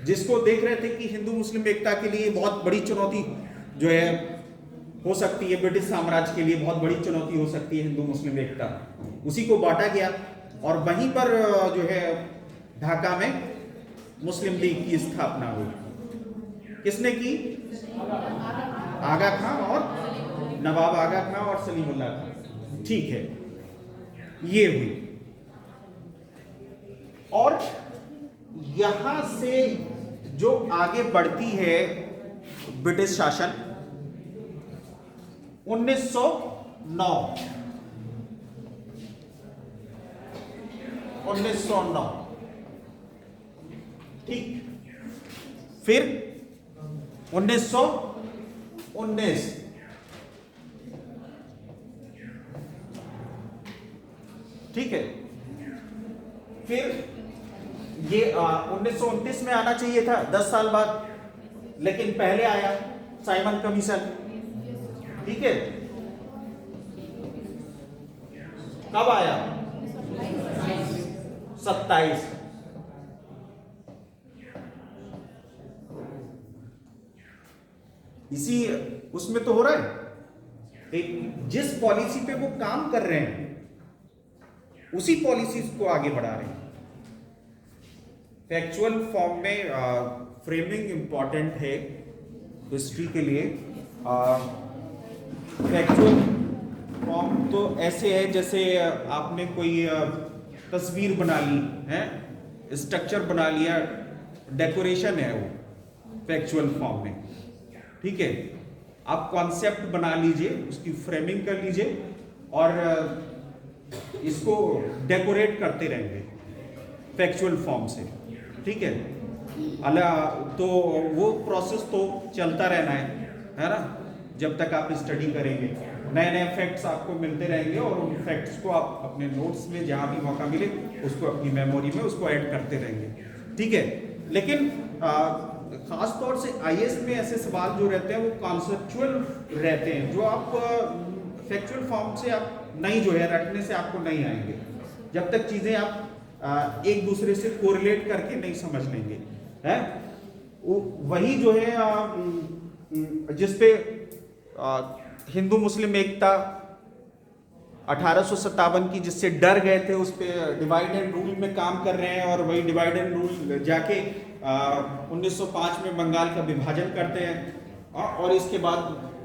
जिसको देख रहे थे कि हिंदू मुस्लिम एकता के लिए बहुत बड़ी चुनौती जो है हो सकती है, ब्रिटिश साम्राज्य के लिए बहुत बड़ी चुनौती हो सकती है हिंदू मुस्लिम एकता, उसी को बांटा गया और वहीं पर जो है ढाका में मुस्लिम लीग की स्थापना हुई। किसने की? आगा खां और नवाब आगा खां और सलीमुल्लाह खां, ठीक है, ये हुई। और यहां से जो आगे बढ़ती है ब्रिटिश शासन, 1909, ठीक, फिर 1919, ठीक है, फिर ये 1929 में आना चाहिए था, 10 साल बाद, लेकिन पहले आया साइमन कमीशन, ठीक है। कब आया? 27। इसी उसमें तो हो रहा है, जिस पॉलिसी पे वो काम कर रहे हैं उसी पॉलिसी को आगे बढ़ा रहे हैं। फैक्चुअल फॉर्म में फ्रेमिंग इंपॉर्टेंट है हिस्ट्री के लिए। फैक्चुअल फॉर्म तो ऐसे है जैसे आपने कोई तस्वीर बना ली है, स्ट्रक्चर बना लिया, डेकोरेशन है वो फैक्चुअल फॉर्म में, ठीक है। आप कॉन्सेप्ट बना लीजिए, उसकी फ्रेमिंग कर लीजिए और इसको डेकोरेट करते रहेंगे फैक्चुअल फॉर्म से, ठीक है। तो वो प्रोसेस तो चलता रहना है ना, जब तक आप स्टडी करेंगे नए नए फैक्ट्स आपको मिलते रहेंगे और उन फैक्ट्स को आप अपने नोट्स में जहां भी मौका मिले उसको अपनी मेमोरी में उसको ऐड करते रहेंगे, ठीक है। लेकिन खास तौर से आईएएस में ऐसे सवाल जो रहते हैं वो कॉन्सेप्चुअल रहते हैं, जो आप फैक्चुअल फॉर्म से आप नहीं जो है रटने से आपको नहीं आएंगे, जब तक चीजें आप एक दूसरे से कोरिलेट करके नहीं समझ लेंगे, है। वही जो है जिसपे हिंदू मुस्लिम एकता 1857 की जिससे डर गए थे, उस पे डिवाइड एंड रूल में काम कर रहे हैं और वही डिवाइड एंड रूल जाके 1905 में बंगाल का विभाजन करते हैं और इसके बाद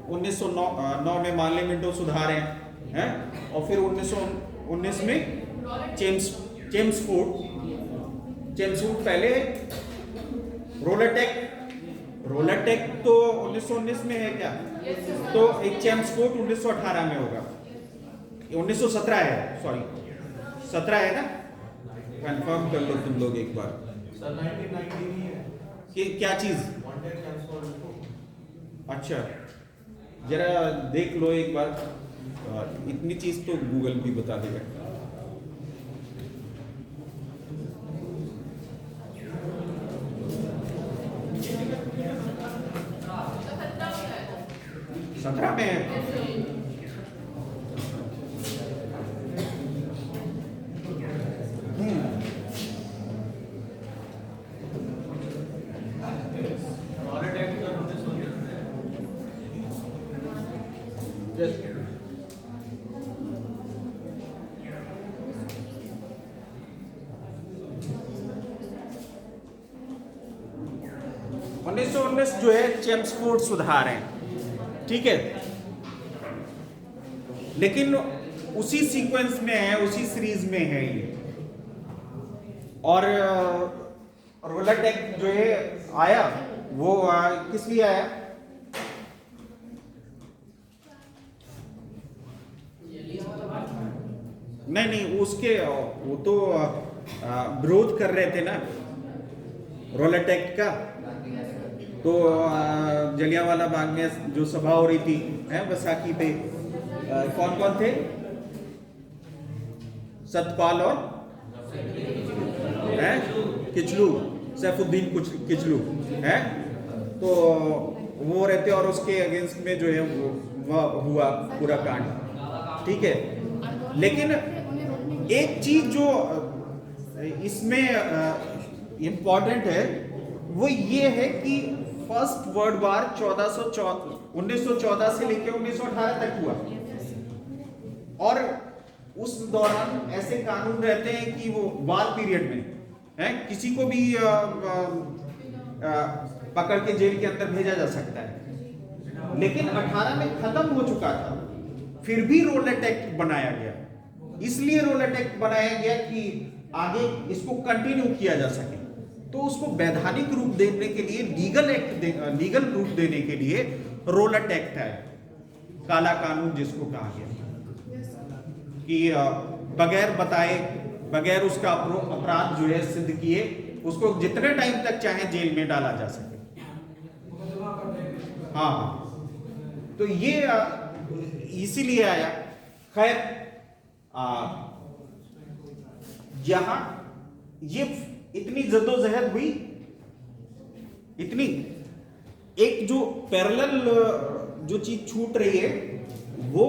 1909 में मार्ले मिंटो सुधार हैं और फिर 1919 में चेम्सफोर्ड चेमसूट पहले है, रोलरटेक तो 1919 में है क्या? तो एक चेमस्फोर्ड 1918 में होगा, 1917 है, सॉरी 17 है ना? कंफर्म कर लो तुम लोग एक बार। सर 1990 नहीं है, कि क्या चीज? Wanted transfer. अच्छा जरा देख लो एक बार, इतनी चीज तो गूगल भी बता देगा। सत्रह में है। उन्नीस सौ उन्नीस जो है चेम्सफोर्ड सुधार है, ठीक है, लेकिन उसी सीक्वेंस में है, उसी सीरीज में है ये। और रोलरटेक जो है आया वो किस लिए आया? नहीं उसके वो तो विरोध कर रहे थे ना रोलरटेक का। तो जलियांवाला बाग में जो सभा हो रही थी बैसाखी पे, कौन कौन थे? सतपाल और किचलू, सैफुद्दीन किचलू है, तो वो रहते और उसके अगेंस्ट में जो है वो हुआ पूरा कांड, ठीक है। लेकिन एक चीज जो इसमें इम्पोर्टेंट है वो ये है कि फर्स्ट वर्ल्ड वार 1914 से लेकर 1918 तक हुआ, और उस दौरान ऐसे कानून रहते हैं कि वो वार पीरियड में है किसी को भी पकड़ के जेल के अंदर भेजा जा सकता है। लेकिन 18 में खत्म हो चुका था, फिर भी रोलरटेक बनाया गया। इसलिए रोलरटेक बनाया गया कि आगे इसको कंटिन्यू किया जा सके। तो उसको वैधानिक रूप देने के लिए लीगल रूप देने के लिए रोलरटेक है, काला कानून जिसको कहा गया, कि बगैर बताए, बगैर उसका अपराध जो है सिद्ध किए, उसको जितने टाइम तक चाहे जेल में डाला जा सके। हाँ, तो ये इसीलिए आया। खैर यहां ये इतनी जद्दोजहद हुई, इतनी एक जो पैरेलल जो चीज छूट रही है वो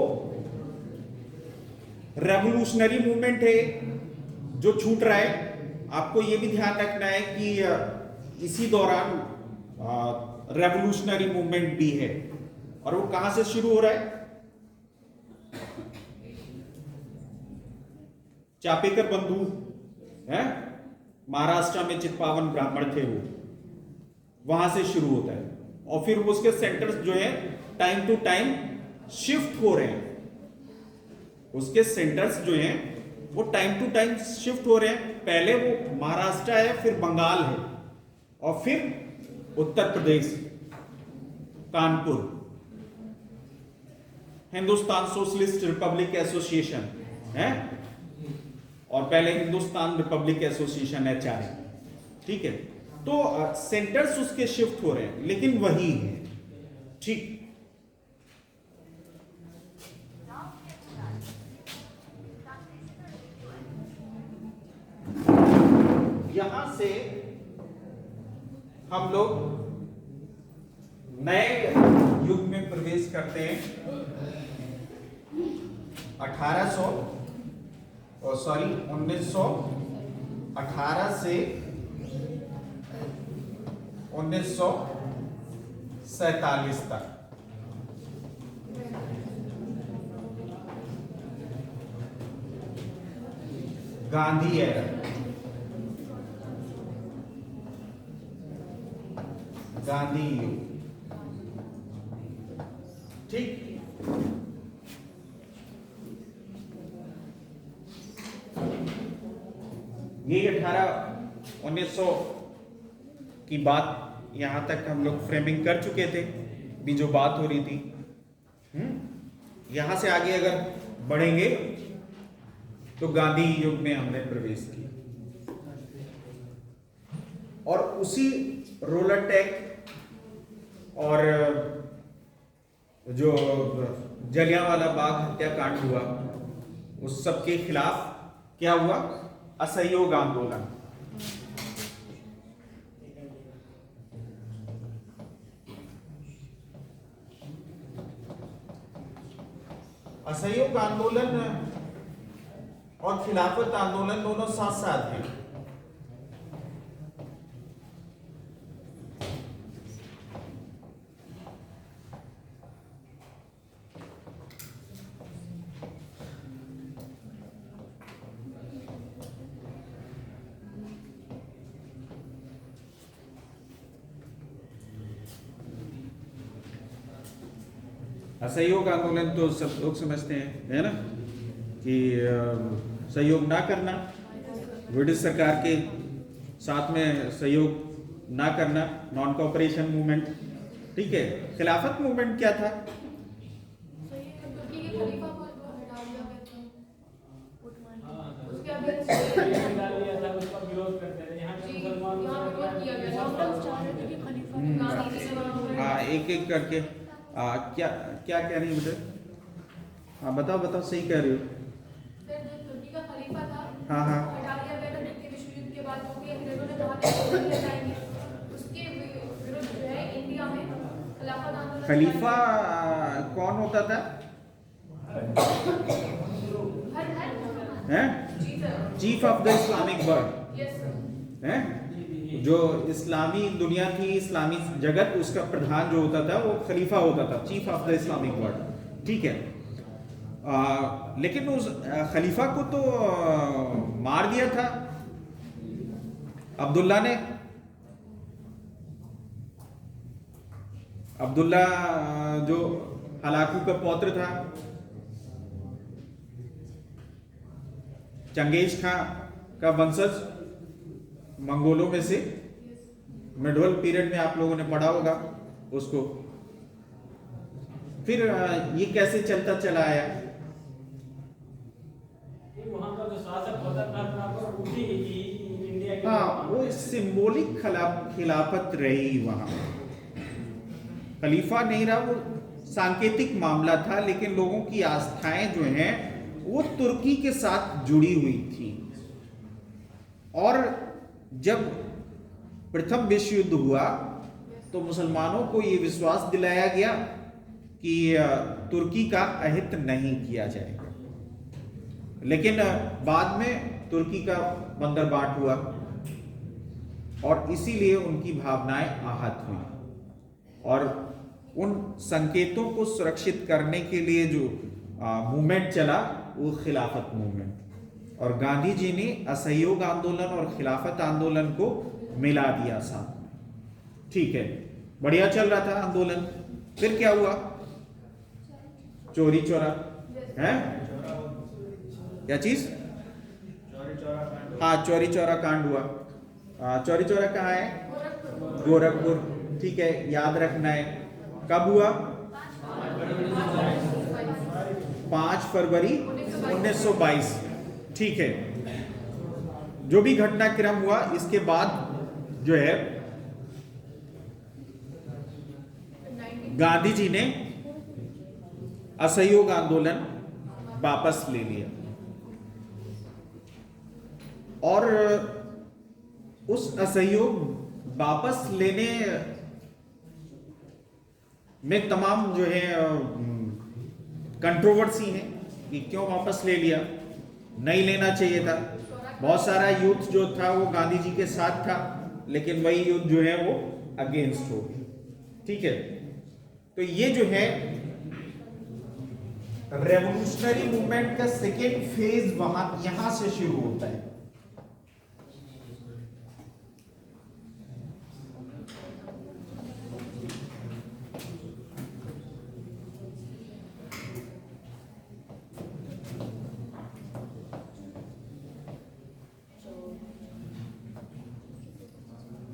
रेवोल्यूशनरी मूवमेंट है जो छूट रहा है। आपको ये भी ध्यान रखना है कि इसी दौरान रेवोल्यूशनरी मूवमेंट भी है, और वो कहां से शुरू हो रहा है? चापेकर बंधु है, महाराष्ट्र में चित्पावन ब्राह्मण थे, वो वहां से शुरू होता है, और फिर उसके सेंटर्स जो है टाइम टू टाइम शिफ्ट हो रहे हैं। उसके सेंटर्स जो हैं वो टाइम टू टाइम शिफ्ट हो रहे हैं। पहले वो महाराष्ट्र है, फिर बंगाल है, और फिर Uttar Pradesh, Kanpur, Hindustan socialist republic association है, और पहले हिंदुस्तान रिपब्लिक एसोसिएशन HRA, ठीक है। तो सेंटर्स उसके शिफ्ट हो रहे हैं, लेकिन वही है, ठीक। यहां से हम लोग नए युग में प्रवेश करते हैं। 1918 से 1947 तक। गांधी एरा, गांधी युग, ठीक। ये 18 1900 की बात यहाँ तक हम लोग फ्रेमिंग कर चुके थे, भी जो बात हो रही थी। यहाँ से आगे अगर बढ़ेंगे तो गांधी युग में हमने प्रवेश किया, और उसी रोलर टैग और जो जलियांवाला बाग हत्याकांड हुआ, उस सब के खिलाफ क्या हुआ? असहयोग आंदोलन। असहयोग आंदोलन और खिलाफत आंदोलन दोनों साथ साथ हैं। असहयोग आंदोलन तो सब लोग समझते हैं, है ना, कि सहयोग ना करना, ब्रिटिश सरकार के साथ में सहयोग ना करना, नॉन कोऑपरेशन मूवमेंट। ठीक है, खिलाफत मूवमेंट क्या था? हाँ, एक एक करके क्या क्या कह रही है मुझे? हाँ बताओ बताओ, सही कह रही हो। तुर्की का खलीफा था, हाँ हाँ, हटा दिया गया था द्वितीय विश्व युद्ध के बाद, जो कि अंग्रेजों ने कहा था कि हटाएंगे। उसके विरुद्ध जो है इंडिया में खिलाफत आंदोलन। खलीफा कौन होता था? हैं? Chief of the Islamic world, yes sir. हैं? जो इस्लामी दुनिया थी, इस्लामी जगत, उसका प्रधान जो होता था वो खलीफा होता था, chief of the Islamic world. ठीक है, लेकिन उस खलीफा को तो मार दिया था अब्दुल्ला ने। अब्दुल्ला जो हलाकू का पौत्र था, चंगेज खां का वंशज, मंगोलों में से। मिडवल पीरियड में आप लोगों ने पढ़ा होगा उसको। फिर ये कैसे चलता चला आया? वहाँ का जो शासक होता था वो भी इंडिया के, हाँ, वो सिंबॉलिक खिलाफत रही वहां। खलीफा नहीं रहा, वो सांकेतिक मामला था, लेकिन लोगों की आस्थाएं जो हैं वो तुर्की के साथ जुड़ी हुई थी। और जब प्रथम विश्व युद्ध हुआ तो मुसलमानों को ये विश्वास दिलाया गया कि तुर्की का अहित नहीं किया जाएगा, लेकिन बाद में तुर्की का बंदरबाट हुआ और इसीलिए उनकी भावनाएं आहत हुई। और उन संकेतों को सुरक्षित करने के लिए जो मूवमेंट चला वो खिलाफत मूवमेंट, और गांधी जी ने असहयोग आंदोलन और खिलाफत आंदोलन को मिला दिया साथ में। ठीक है, बढ़िया चल रहा था आंदोलन। फिर क्या हुआ? चोरी चोरा है, क्या चीज? हाँ, चोरी चोरा कांड हुआ। चोरी चोरा कहाँ है? गोरखपुर। ठीक है, याद रखना है। कब हुआ? 5 फरवरी 1922। ठीक है, जो भी घटनाक्रम हुआ इसके बाद जो है गांधी जी ने असहयोग आंदोलन वापस ले लिया, और उस असहयोग वापस लेने में तमाम जो है कंट्रोवर्सी है कि क्यों वापस ले लिया, नहीं लेना चाहिए था। बहुत सारा यूथ जो था वो गांधी जी के साथ था, लेकिन वही यूथ जो है वो अगेंस्ट हो गया। ठीक है, तो ये जो है रेवोल्यूशनरी मूवमेंट का सेकेंड फेज यहां से शुरू होता है।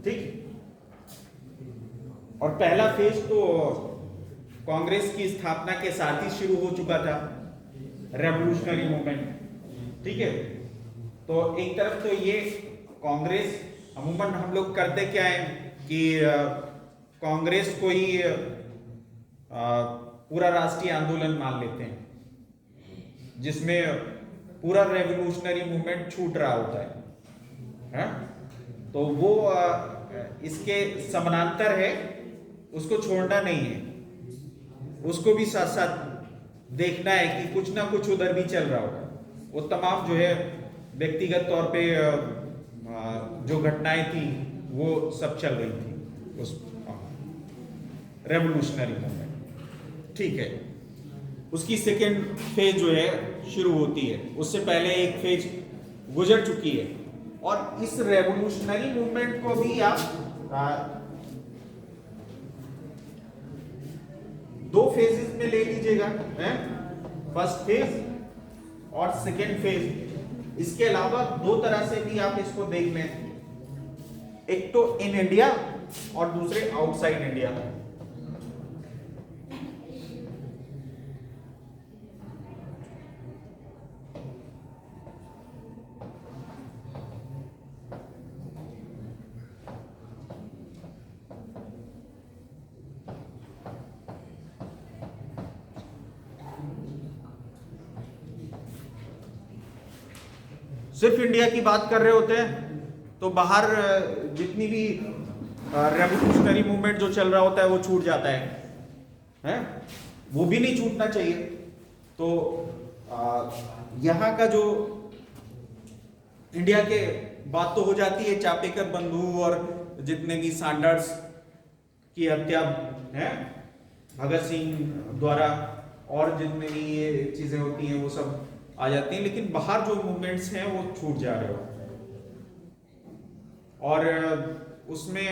ठीक। और पहला फेज तो कांग्रेस की स्थापना के साथ ही शुरू हो चुका था, रेवोल्यूशनरी मूवमेंट, ठीक है। तो एक तरफ तो ये कांग्रेस, अमूमन हम लोग करते क्या है कि कांग्रेस को ही पूरा राष्ट्रीय आंदोलन मान लेते हैं, जिसमें पूरा रेवोल्यूशनरी मूवमेंट छूट रहा होता है? तो वो इसके समानांतर है, उसको छोड़ना नहीं है, उसको भी साथ साथ देखना है कि कुछ ना कुछ उधर भी चल रहा होगा। वो तमाम जो है व्यक्तिगत तौर पे जो घटनाएं थी वो सब चल रही थी उस रेवोल्यूशनरी मूवमेंट, ठीक है। उसकी सेकेंड फेज जो है शुरू होती है, उससे पहले एक फेज गुजर चुकी है। और इस रेवोल्यूशनरी मूवमेंट को भी आप दो फेजेस में ले लीजिएगा, फर्स्ट फेज और सेकेंड फेज। इसके अलावा दो तरह से भी आप इसको देख लें, एक तो इन इंडिया और दूसरे आउटसाइड इंडिया। सिर्फ इंडिया की बात कर रहे होते हैं तो बाहर जितनी भी रेवोल्यूशनरी मूवमेंट जो चल रहा होता है वो छूट जाता है? वो भी नहीं छूटना चाहिए। तो यहाँ का जो इंडिया के बात तो हो जाती है, चापेकर बंधु और जितने भी सैंडर्स की हत्या है भगत सिंह द्वारा, और जितने भी ये चीजें होती हैं वो सब आ जाती हैं, लेकिन बाहर जो मूवमेंट्स हैं वो छूट जा रहे हो। और उसमें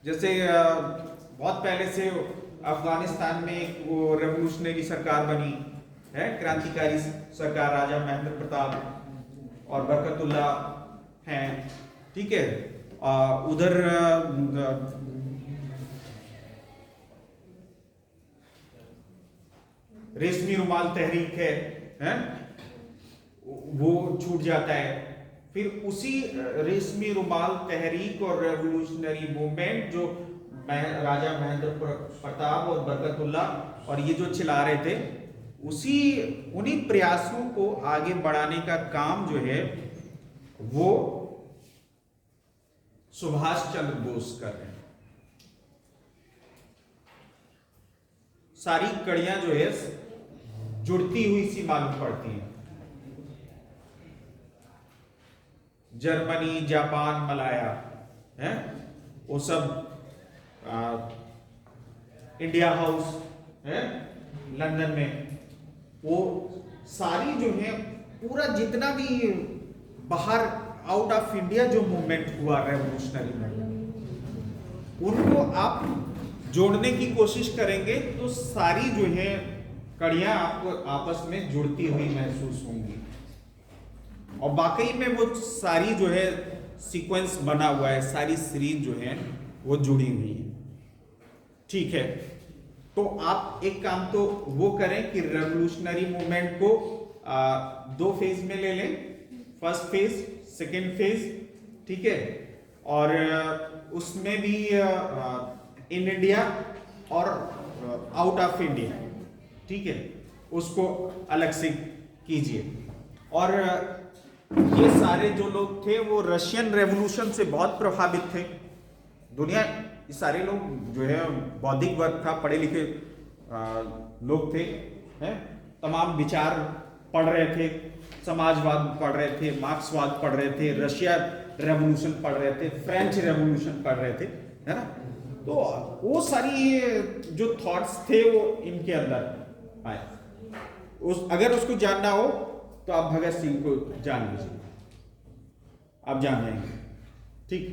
जैसे बहुत पहले से अफगानिस्तान में एक वो रेवोल्यूशनरी सरकार बनी है, क्रांतिकारी सरकार, राजा महेंद्र प्रताप और बरकतुल्ला हैं, ठीक है। उधर रेशमी रुमाल तहरीक है, वो छूट जाता है। फिर उसी रेशमी रुमाल तहरीक और रेवोल्यूशनरी मूवमेंट जो राजा महेंद्र प्रताप और बरकतुल्ला और ये जो चला रहे थे, उन्हीं प्रयासों को आगे बढ़ाने का काम जो है वो सुभाष चंद्र बोस कर रहे हैं। सारी कड़ियां जो है जुड़ती हुई सी मालूम पड़ती हैं। जर्मनी, जापान, मलाया है, वो सब इंडिया हाउस है लंदन में, वो सारी जो है पूरा जितना भी बाहर आउट ऑफ इंडिया जो मूवमेंट हुआ रेवोल्यूशनरी मूवमेंट, उनको आप जोड़ने की कोशिश करेंगे तो सारी जो है कड़ियां आपको आपस में जुड़ती हुई महसूस होंगी। और वाकई में वो सारी जो है सीक्वेंस बना हुआ है, सारी सीरीज जो है वो जुड़ी हुई है, ठीक है। तो आप एक काम तो वो करें कि रेवोल्यूशनरी मूवमेंट को दो फेज में ले लें, फर्स्ट फेज, सेकेंड फेज, ठीक है। और उसमें भी इन इंडिया और आउट ऑफ इंडिया, ठीक है, उसको अलग से कीजिए। और ये सारे जो लोग थे वो रशियन रेवोल्यूशन से बहुत प्रभावित थे। दुनिया, ये सारे लोग जो है बौद्धिक वर्ग था, पढ़े लिखे लोग थे, हैं, तमाम विचार पढ़ रहे थे, समाजवाद पढ़ रहे थे, मार्क्सवाद पढ़ रहे थे, रशिया रेवोल्यूशन पढ़ रहे थे, फ्रेंच रेवोल्यूशन पढ़ रहे थे, है ना। तो वो सारी जो थॉट्स थे वो इनके अंदर आए। अगर उसको जानना हो तो आप भगत सिंह को जान लीजिए, आप जान जाएंगे, ठीक।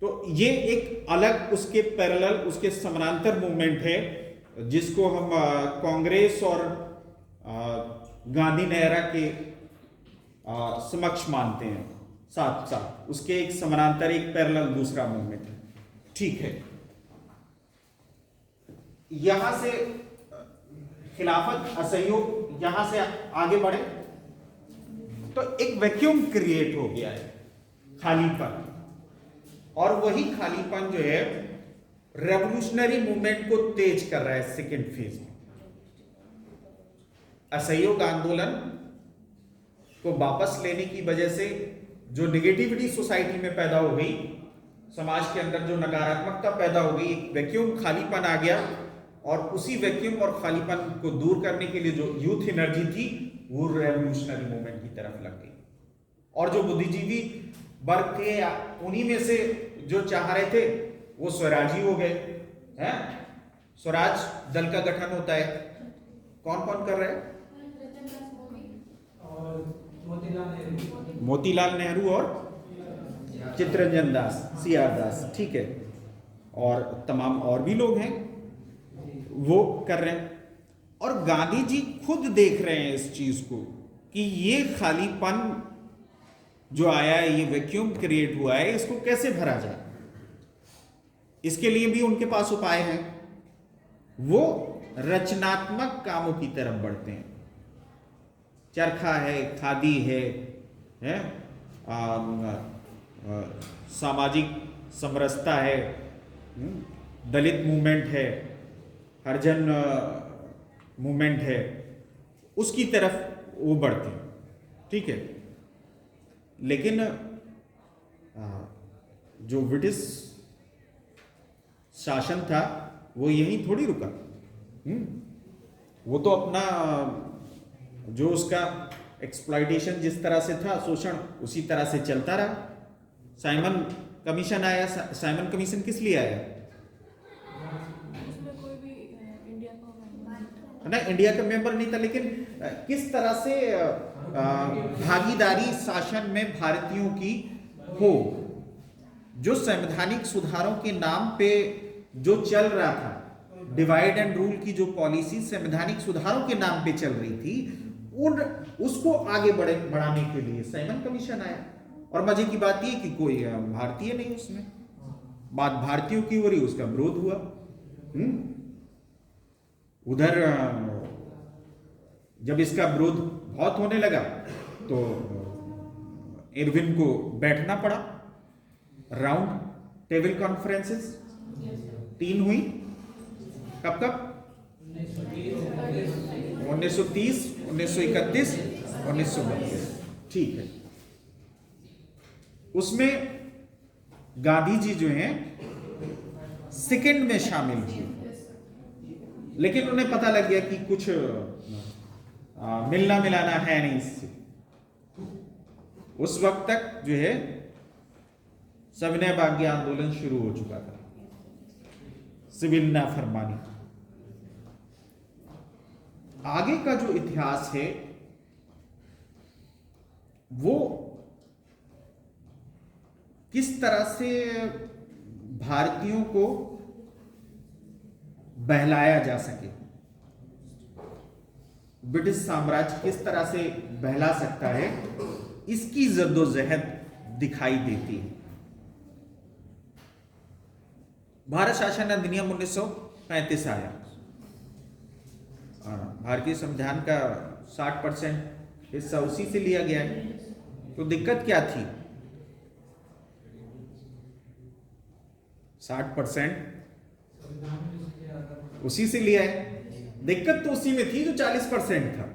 तो ये एक अलग उसके पैरेलल, उसके समानांतर मूवमेंट है जिसको हम कांग्रेस और गांधी नेहरा के समक्ष मानते हैं, साथ साथ उसके एक समानांतर एक पैरेलल दूसरा मूवमेंट है, ठीक है। यहां से खिलाफत असहयोग यहां से आगे बढ़े तो एक वैक्यूम क्रिएट हो गया है, खालीपन, और वही खालीपन जो है रेवोल्यूशनरी मूवमेंट को तेज कर रहा है सेकेंड फेज में। असहयोग आंदोलन को वापस लेने की वजह से जो निगेटिविटी सोसाइटी में पैदा हो गई, समाज के अंदर जो नकारात्मकता पैदा हो गई, एक वैक्यूम खालीपन आ गया, और उसी वैक्यूम और खालीपन को दूर करने के लिए जो यूथ एनर्जी थी वो रेवोल्यूशनरी मूवमेंट की तरफ लग गई। और जो बुद्धिजीवी वर्ग थे उन्हीं में से जो चाह रहे थे वो स्वराजी हो गए हैं। स्वराज दल का गठन होता है, कौन कौन कर रहे हैं? मोतीलाल नेहरू और चित्तरंजन दास, सीआर दास, ठीक है, और तमाम और भी लोग हैं वो कर रहे हैं। और गांधी जी खुद देख रहे हैं इस चीज को कि ये खालीपन जो आया है, ये वैक्यूम क्रिएट हुआ है, इसको कैसे भरा जाए। इसके लिए भी उनके पास उपाय हैं, वो रचनात्मक कामों की तरफ बढ़ते हैं। चरखा है, खादी है, सामाजिक समरसता है, दलित मूवमेंट है, हरिजन मूवमेंट है, उसकी तरफ वो बढ़ते हैं, ठीक है। लेकिन जो ब्रिटिश शासन था वो यहीं थोड़ी रुका। वो तो अपना जो उसका एक्सप्लॉयटेशन जिस तरह से था, शोषण उसी तरह से चलता रहा। साइमन कमीशन आया। साइमन कमीशन किस लिए आया? उसमें कोई भी इंडिया का ना, इंडिया का मेंबर नहीं था, लेकिन किस तरह से भागीदारी शासन में भारतीयों की हो। जो संवैधानिक सुधारों के नाम पे जो चल रहा था, डिवाइड एंड रूल की जो पॉलिसी संवैधानिक सुधारों के नाम पे चल रही थी, उसको आगे बढ़ाने के लिए साइमन कमीशन आया। और मजे की बात यह कि कोई भारतीय नहीं उसमें, बात भारतीयों की हो रही, उसका विरोध हुआ। उधर जब इसका विरोध बहुत होने लगा तो इरविन को बैठना पड़ा। राउंड टेबल कॉन्फ्रेंसेस 3 हुई। कब कब? 1930, 1931, 1932, ठीक है। उसमें गांधी जी जो हैं सेकंड में शामिल हुए, लेकिन उन्हें पता लग गया कि कुछ मिलना मिलाना है नहीं इससे। उस वक्त तक जो है सविनय भाग्य आंदोलन शुरू हो चुका था, सिविल नाफरमानी। आगे का जो इतिहास है वो किस तरह से भारतीयों को बहलाया जा सके, ब्रिटिश साम्राज्य किस तरह से बहला सकता है, इसकी जद्दोजहद दिखाई देती है। भारत शासन अधिनियम 1935 आया। भारतीय संविधान का 60% हिस्सा उसी से लिया गया है। तो दिक्कत क्या थी? 60% उसी से लिया है। दिक्कत तो उसी में थी जो 40% था,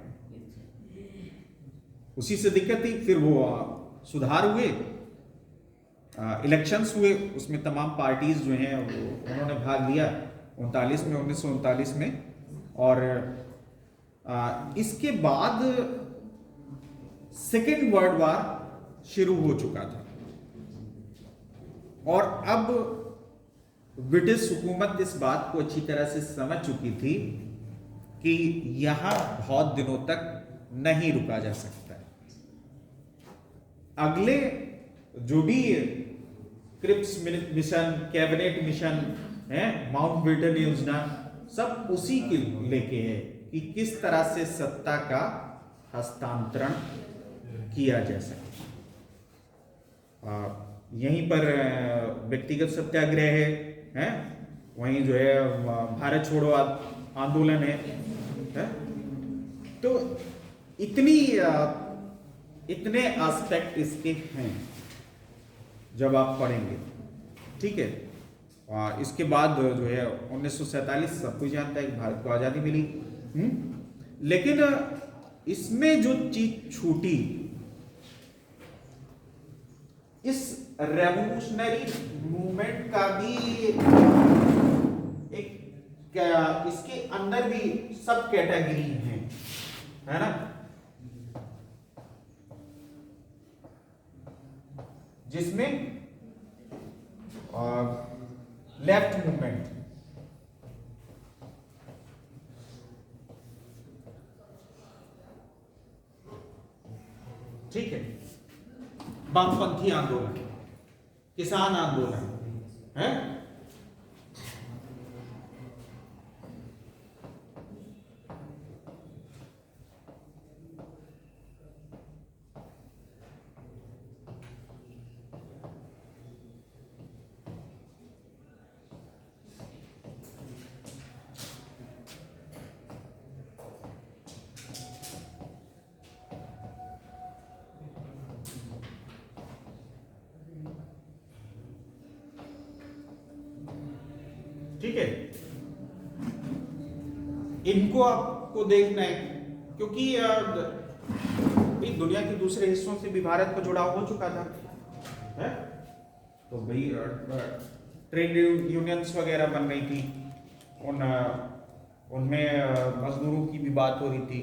उसी से दिक्कत थी। फिर वो सुधार हुए, इलेक्शंस हुए, उसमें तमाम पार्टीज जो हैं उन्होंने भाग लिया 1939 में। और इसके बाद सेकेंड वर्ल्ड वार शुरू हो चुका था, और अब ब्रिटिश हुकूमत इस बात को अच्छी तरह से समझ चुकी थी कि यहां बहुत दिनों तक नहीं रुका जा सकता। अगले जो भी क्रिप्स मिशन, कैबिनेट मिशन है, माउंटबेटन योजना, सब उसी के लेके है कि किस तरह से सत्ता का हस्तांतरण किया जा सके। यहीं पर व्यक्तिगत सत्याग्रह है, वहीं जो है भारत छोड़ो आंदोलन है? तो इतने एस्पेक्ट इसके हैं जब आप पढ़ेंगे, ठीक है। इसके बाद जो है 1947 सब कुछ जानता है कि भारत को आज़ादी मिली। लेकिन इसमें जो चीज छूटी, इस रेवोल्यूशनरी मूवमेंट का भी एक इसके अंदर भी सब कैटेगरी है ना, जिसमें लेफ्ट मूवमेंट, ठीक है, वामपंथी आंदोलन, किसान आंदोलन है, ठीक है। इनको आपको देखना है, क्योंकि दुनिया के दूसरे हिस्सों से भी भारत को जुड़ाव हो चुका था, है? तो भाई ट्रेड यूनियंस वगैरह बन रही थी, उनमें मजदूरों की भी बात हो रही थी,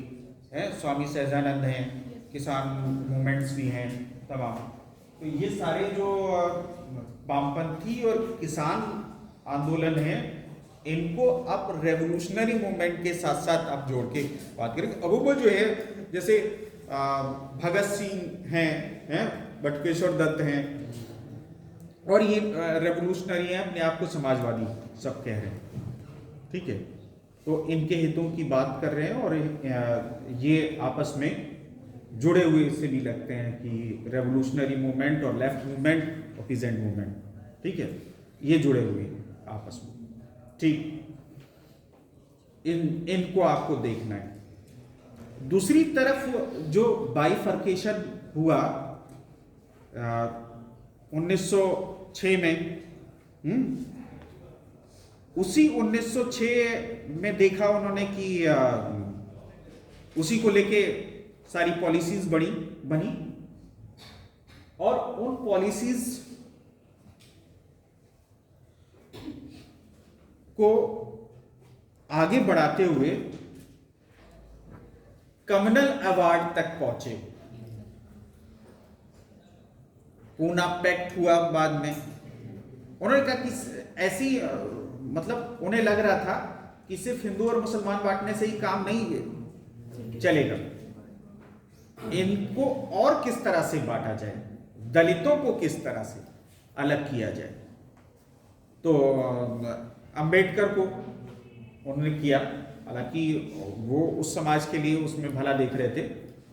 है? स्वामी सहजानंद हैं, किसान मूवमेंट्स भी हैं तमाम। तो ये सारे जो वामपंथी और किसान आंदोलन है, इनको आप रेवोल्यूशनरी मूवमेंट के साथ साथ आप जोड़ के बात करें। अब वो जो है, जैसे भगत सिंह हैं, बटुकेश्वर दत्त हैं, और ये रेवोल्यूशनरी हैं, अपने आप को समाजवादी सब कह रहे हैं, ठीक है। तो इनके हितों की बात कर रहे हैं, और ये आपस में जुड़े हुए इससे भी लगते हैं कि रेवोल्यूशनरी मूवमेंट और लेफ्ट मूवमेंट और पीजेंट मूवमेंट, ठीक है, ये जुड़े हुए हैं आपस में, ठीक। इनको आपको देखना है। दूसरी तरफ जो बाइफर्केशन हुआ 1906 में, उसी 1906 में देखा उन्होंने कि उसी को लेके सारी पॉलिसीज बनी, और उन पॉलिसीज को आगे बढ़ाते हुए कम्युनल अवार्ड तक पहुंचे। पूना पैक्ट हुआ बाद में, उन्होंने कहा कि ऐसी मतलब उन्हें लग रहा था कि सिर्फ हिंदू और मुसलमान बांटने से ही काम नहीं चलेगा, इनको और किस तरह से बांटा जाए, दलितों को किस तरह से अलग किया जाए। तो अंबेडकर को उन्होंने किया, हालांकि वो उस समाज के लिए उसमें भला देख रहे थे,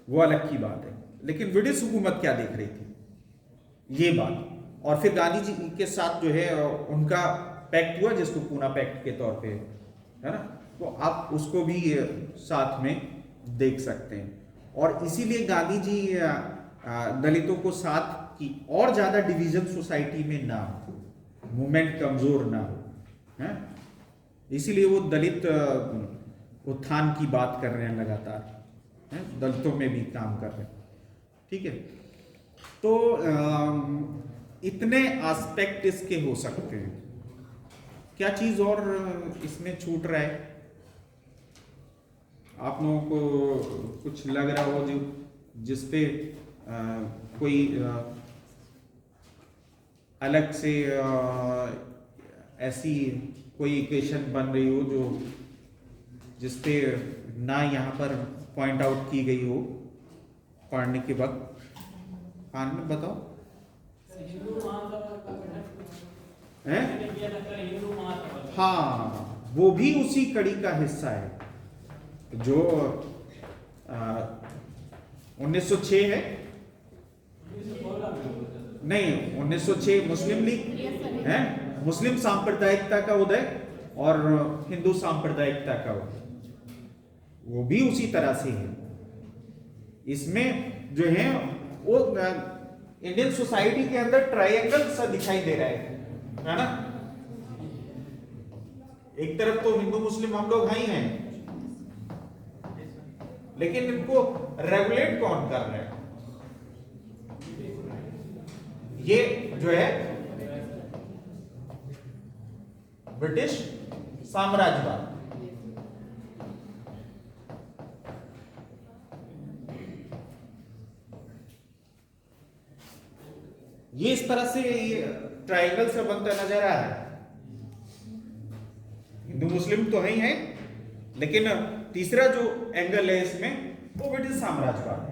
वो अलग की बात है, लेकिन ब्रिटिश हुकूमत क्या देख रही थी, ये बात। और फिर गांधी जी के साथ जो है उनका पैक्ट हुआ, जिसको पूना पैक्ट के तौर पे, है ना, तो आप उसको भी साथ में देख सकते हैं। और इसीलिए गांधी जी दलितों को साथ की, और ज्यादा डिवीजन सोसाइटी में ना हो, मूवमेंट कमजोर ना हो, है, इसीलिए वो दलित उत्थान की बात कर रहे हैं लगातार, है, दलितों में भी काम कर रहे हैं, ठीक है। तो इतने एस्पेक्ट इसके हो सकते हैं। क्या चीज और इसमें छूट रहा है, आप लोगों को कुछ लग रहा हो जो जिसपे कोई अलग से ऐसी कोई इक्वेशन बन रही हो जो जिसपे ना यहाँ पर पॉइंट आउट की गई हो पढ़ने के वक्त? कान में बताओ। हिंदू महासभा का गठन हैं? मैंने किया था, हिंदू महासभा। हाँ, वो भी उसी कड़ी का हिस्सा है जो 1906 है। नहीं, 1906 मुस्लिम लीग यस सर। है, मुस्लिम सांप्रदायिकता का उदय और हिंदू सांप्रदायिकता का उदय, वो भी उसी तरह से है। इसमें जो है वो इंडियन सोसाइटी के अंदर ट्रायंगल सा दिखाई दे रहा है ना। एक तरफ तो हिंदू मुस्लिम हम लोग हैं ही हैं, लेकिन इनको रेगुलेट कौन कर रहा है? ये जो है ब्रिटिश साम्राज्यवाद। ये इस तरह से ये ट्रायंगल से बनता नजर आ रहा है। हिंदू मुस्लिम तो है ही है, लेकिन तीसरा जो एंगल है इसमें वो ब्रिटिश साम्राज्यवाद है,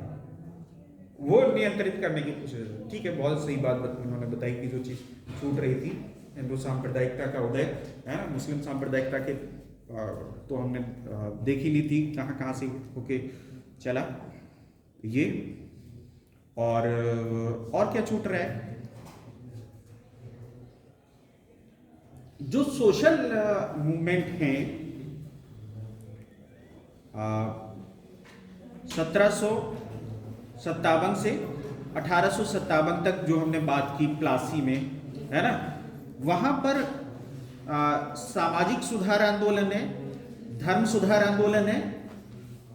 वो नियंत्रित करने की कोशिश है। ठीक है, बहुत सही बात उन्होंने बताई कि जो चीज छूट रही थी, हिंदू सांप्रदायिकता का उदय है ना, मुस्लिम सांप्रदायिकता के तो हमने देख ही ली थी कहाँ कहाँ से होके चला ये, और क्या छूट रहा है? जो सोशल मूवमेंट हैं 1757 से 1857 तक जो हमने बात की प्लासी में, है ना, वहां पर सामाजिक सुधार आंदोलन है, धर्म सुधार आंदोलन है,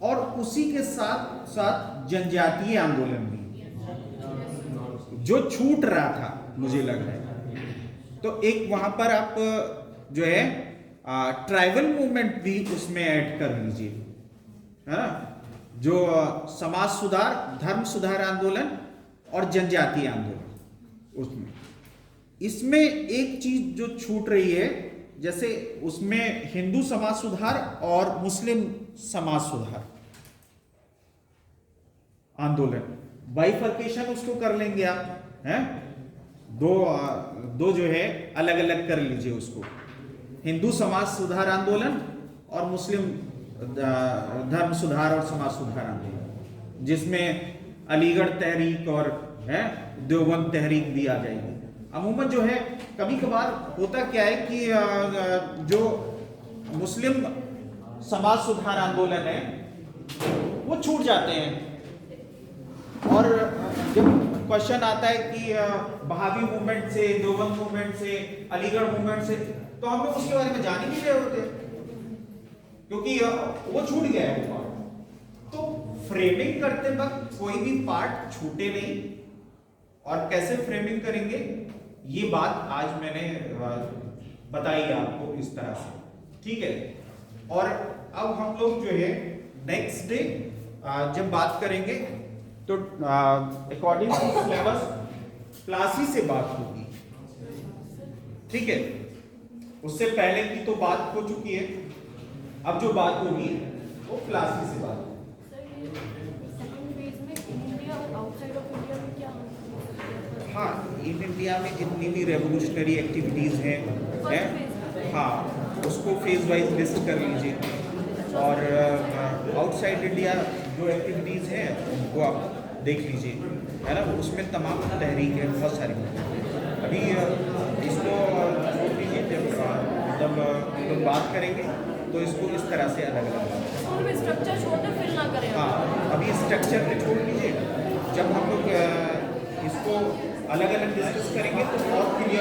और उसी के साथ साथ जनजातीय आंदोलन भी जो छूट रहा था, मुझे लग रहा है। तो एक वहां पर आप जो है ट्राइबल मूवमेंट भी उसमें ऐड कर लीजिए, है ना, जो समाज सुधार, धर्म सुधार आंदोलन और जनजातीय आंदोलन, उसमें इसमें एक चीज जो छूट रही है, जैसे उसमें हिंदू समाज सुधार और मुस्लिम समाज सुधार आंदोलन, बाइफर्केशन उसको कर लेंगे आप, हैं, दो जो है अलग अलग कर लीजिए उसको, हिंदू समाज सुधार आंदोलन और मुस्लिम धर्म सुधार और समाज सुधार आंदोलन, जिसमें अलीगढ़ तहरीक और है देवबंद तहरीक भी आ जाएगी। अमूमन जो है कभी कभार होता क्या है कि जो मुस्लिम समाज सुधार आंदोलन है वो छूट जाते हैं, और जब क्वेश्चन आता है कि बहावी मूवमेंट से, देवबंद मूवमेंट से, अलीगढ़ मूवमेंट से, तो हमें उसके बारे में जान ही नहीं रहे होते, क्योंकि वो छूट गया है वो पार्ट। तो फ्रेमिंग करते वक्त कोई भी पार्ट छूटे नहीं, और कैसे फ्रेमिंग करेंगे ये बात आज मैंने बताई आपको इस तरह से, ठीक है। और अब हम लोग जो है नेक्स्ट डे जब बात करेंगे तो अकॉर्डिंग टू सिलेबस प्लासी से बात होगी, ठीक है। उससे पहले की तो बात हो चुकी है, अब जो बात होगी वो प्लासी से बात होगी। सर ये सेकंड फेज में इन इंडिया और आउटसाइड ऑफ इंडिया में क्या होगा? हाँ, इन इंडिया में जितनी भी रेवोल्यूशनरी एक्टिविटीज हैं, हाँ, उसको फेज वाइज लिस्ट कर लीजिए, और आउटसाइड इंडिया जो एक्टिविटीज हैं उनको आप देख लीजिए, है ना, उसमें तमाम तहरीक है, बहुत सारी। अभी इसको छोड़ दीजिए, जब हम लोग बात करेंगे तो इसको इस तरह से अलग अलग स्ट्रक्चर छोड़कर फिल ना करें। हाँ, अभी स्ट्रक्चर पे छोड़ दीजिए, जब हम लोग इसको अलग अलग डिस्कस करेंगे तो और क्लियर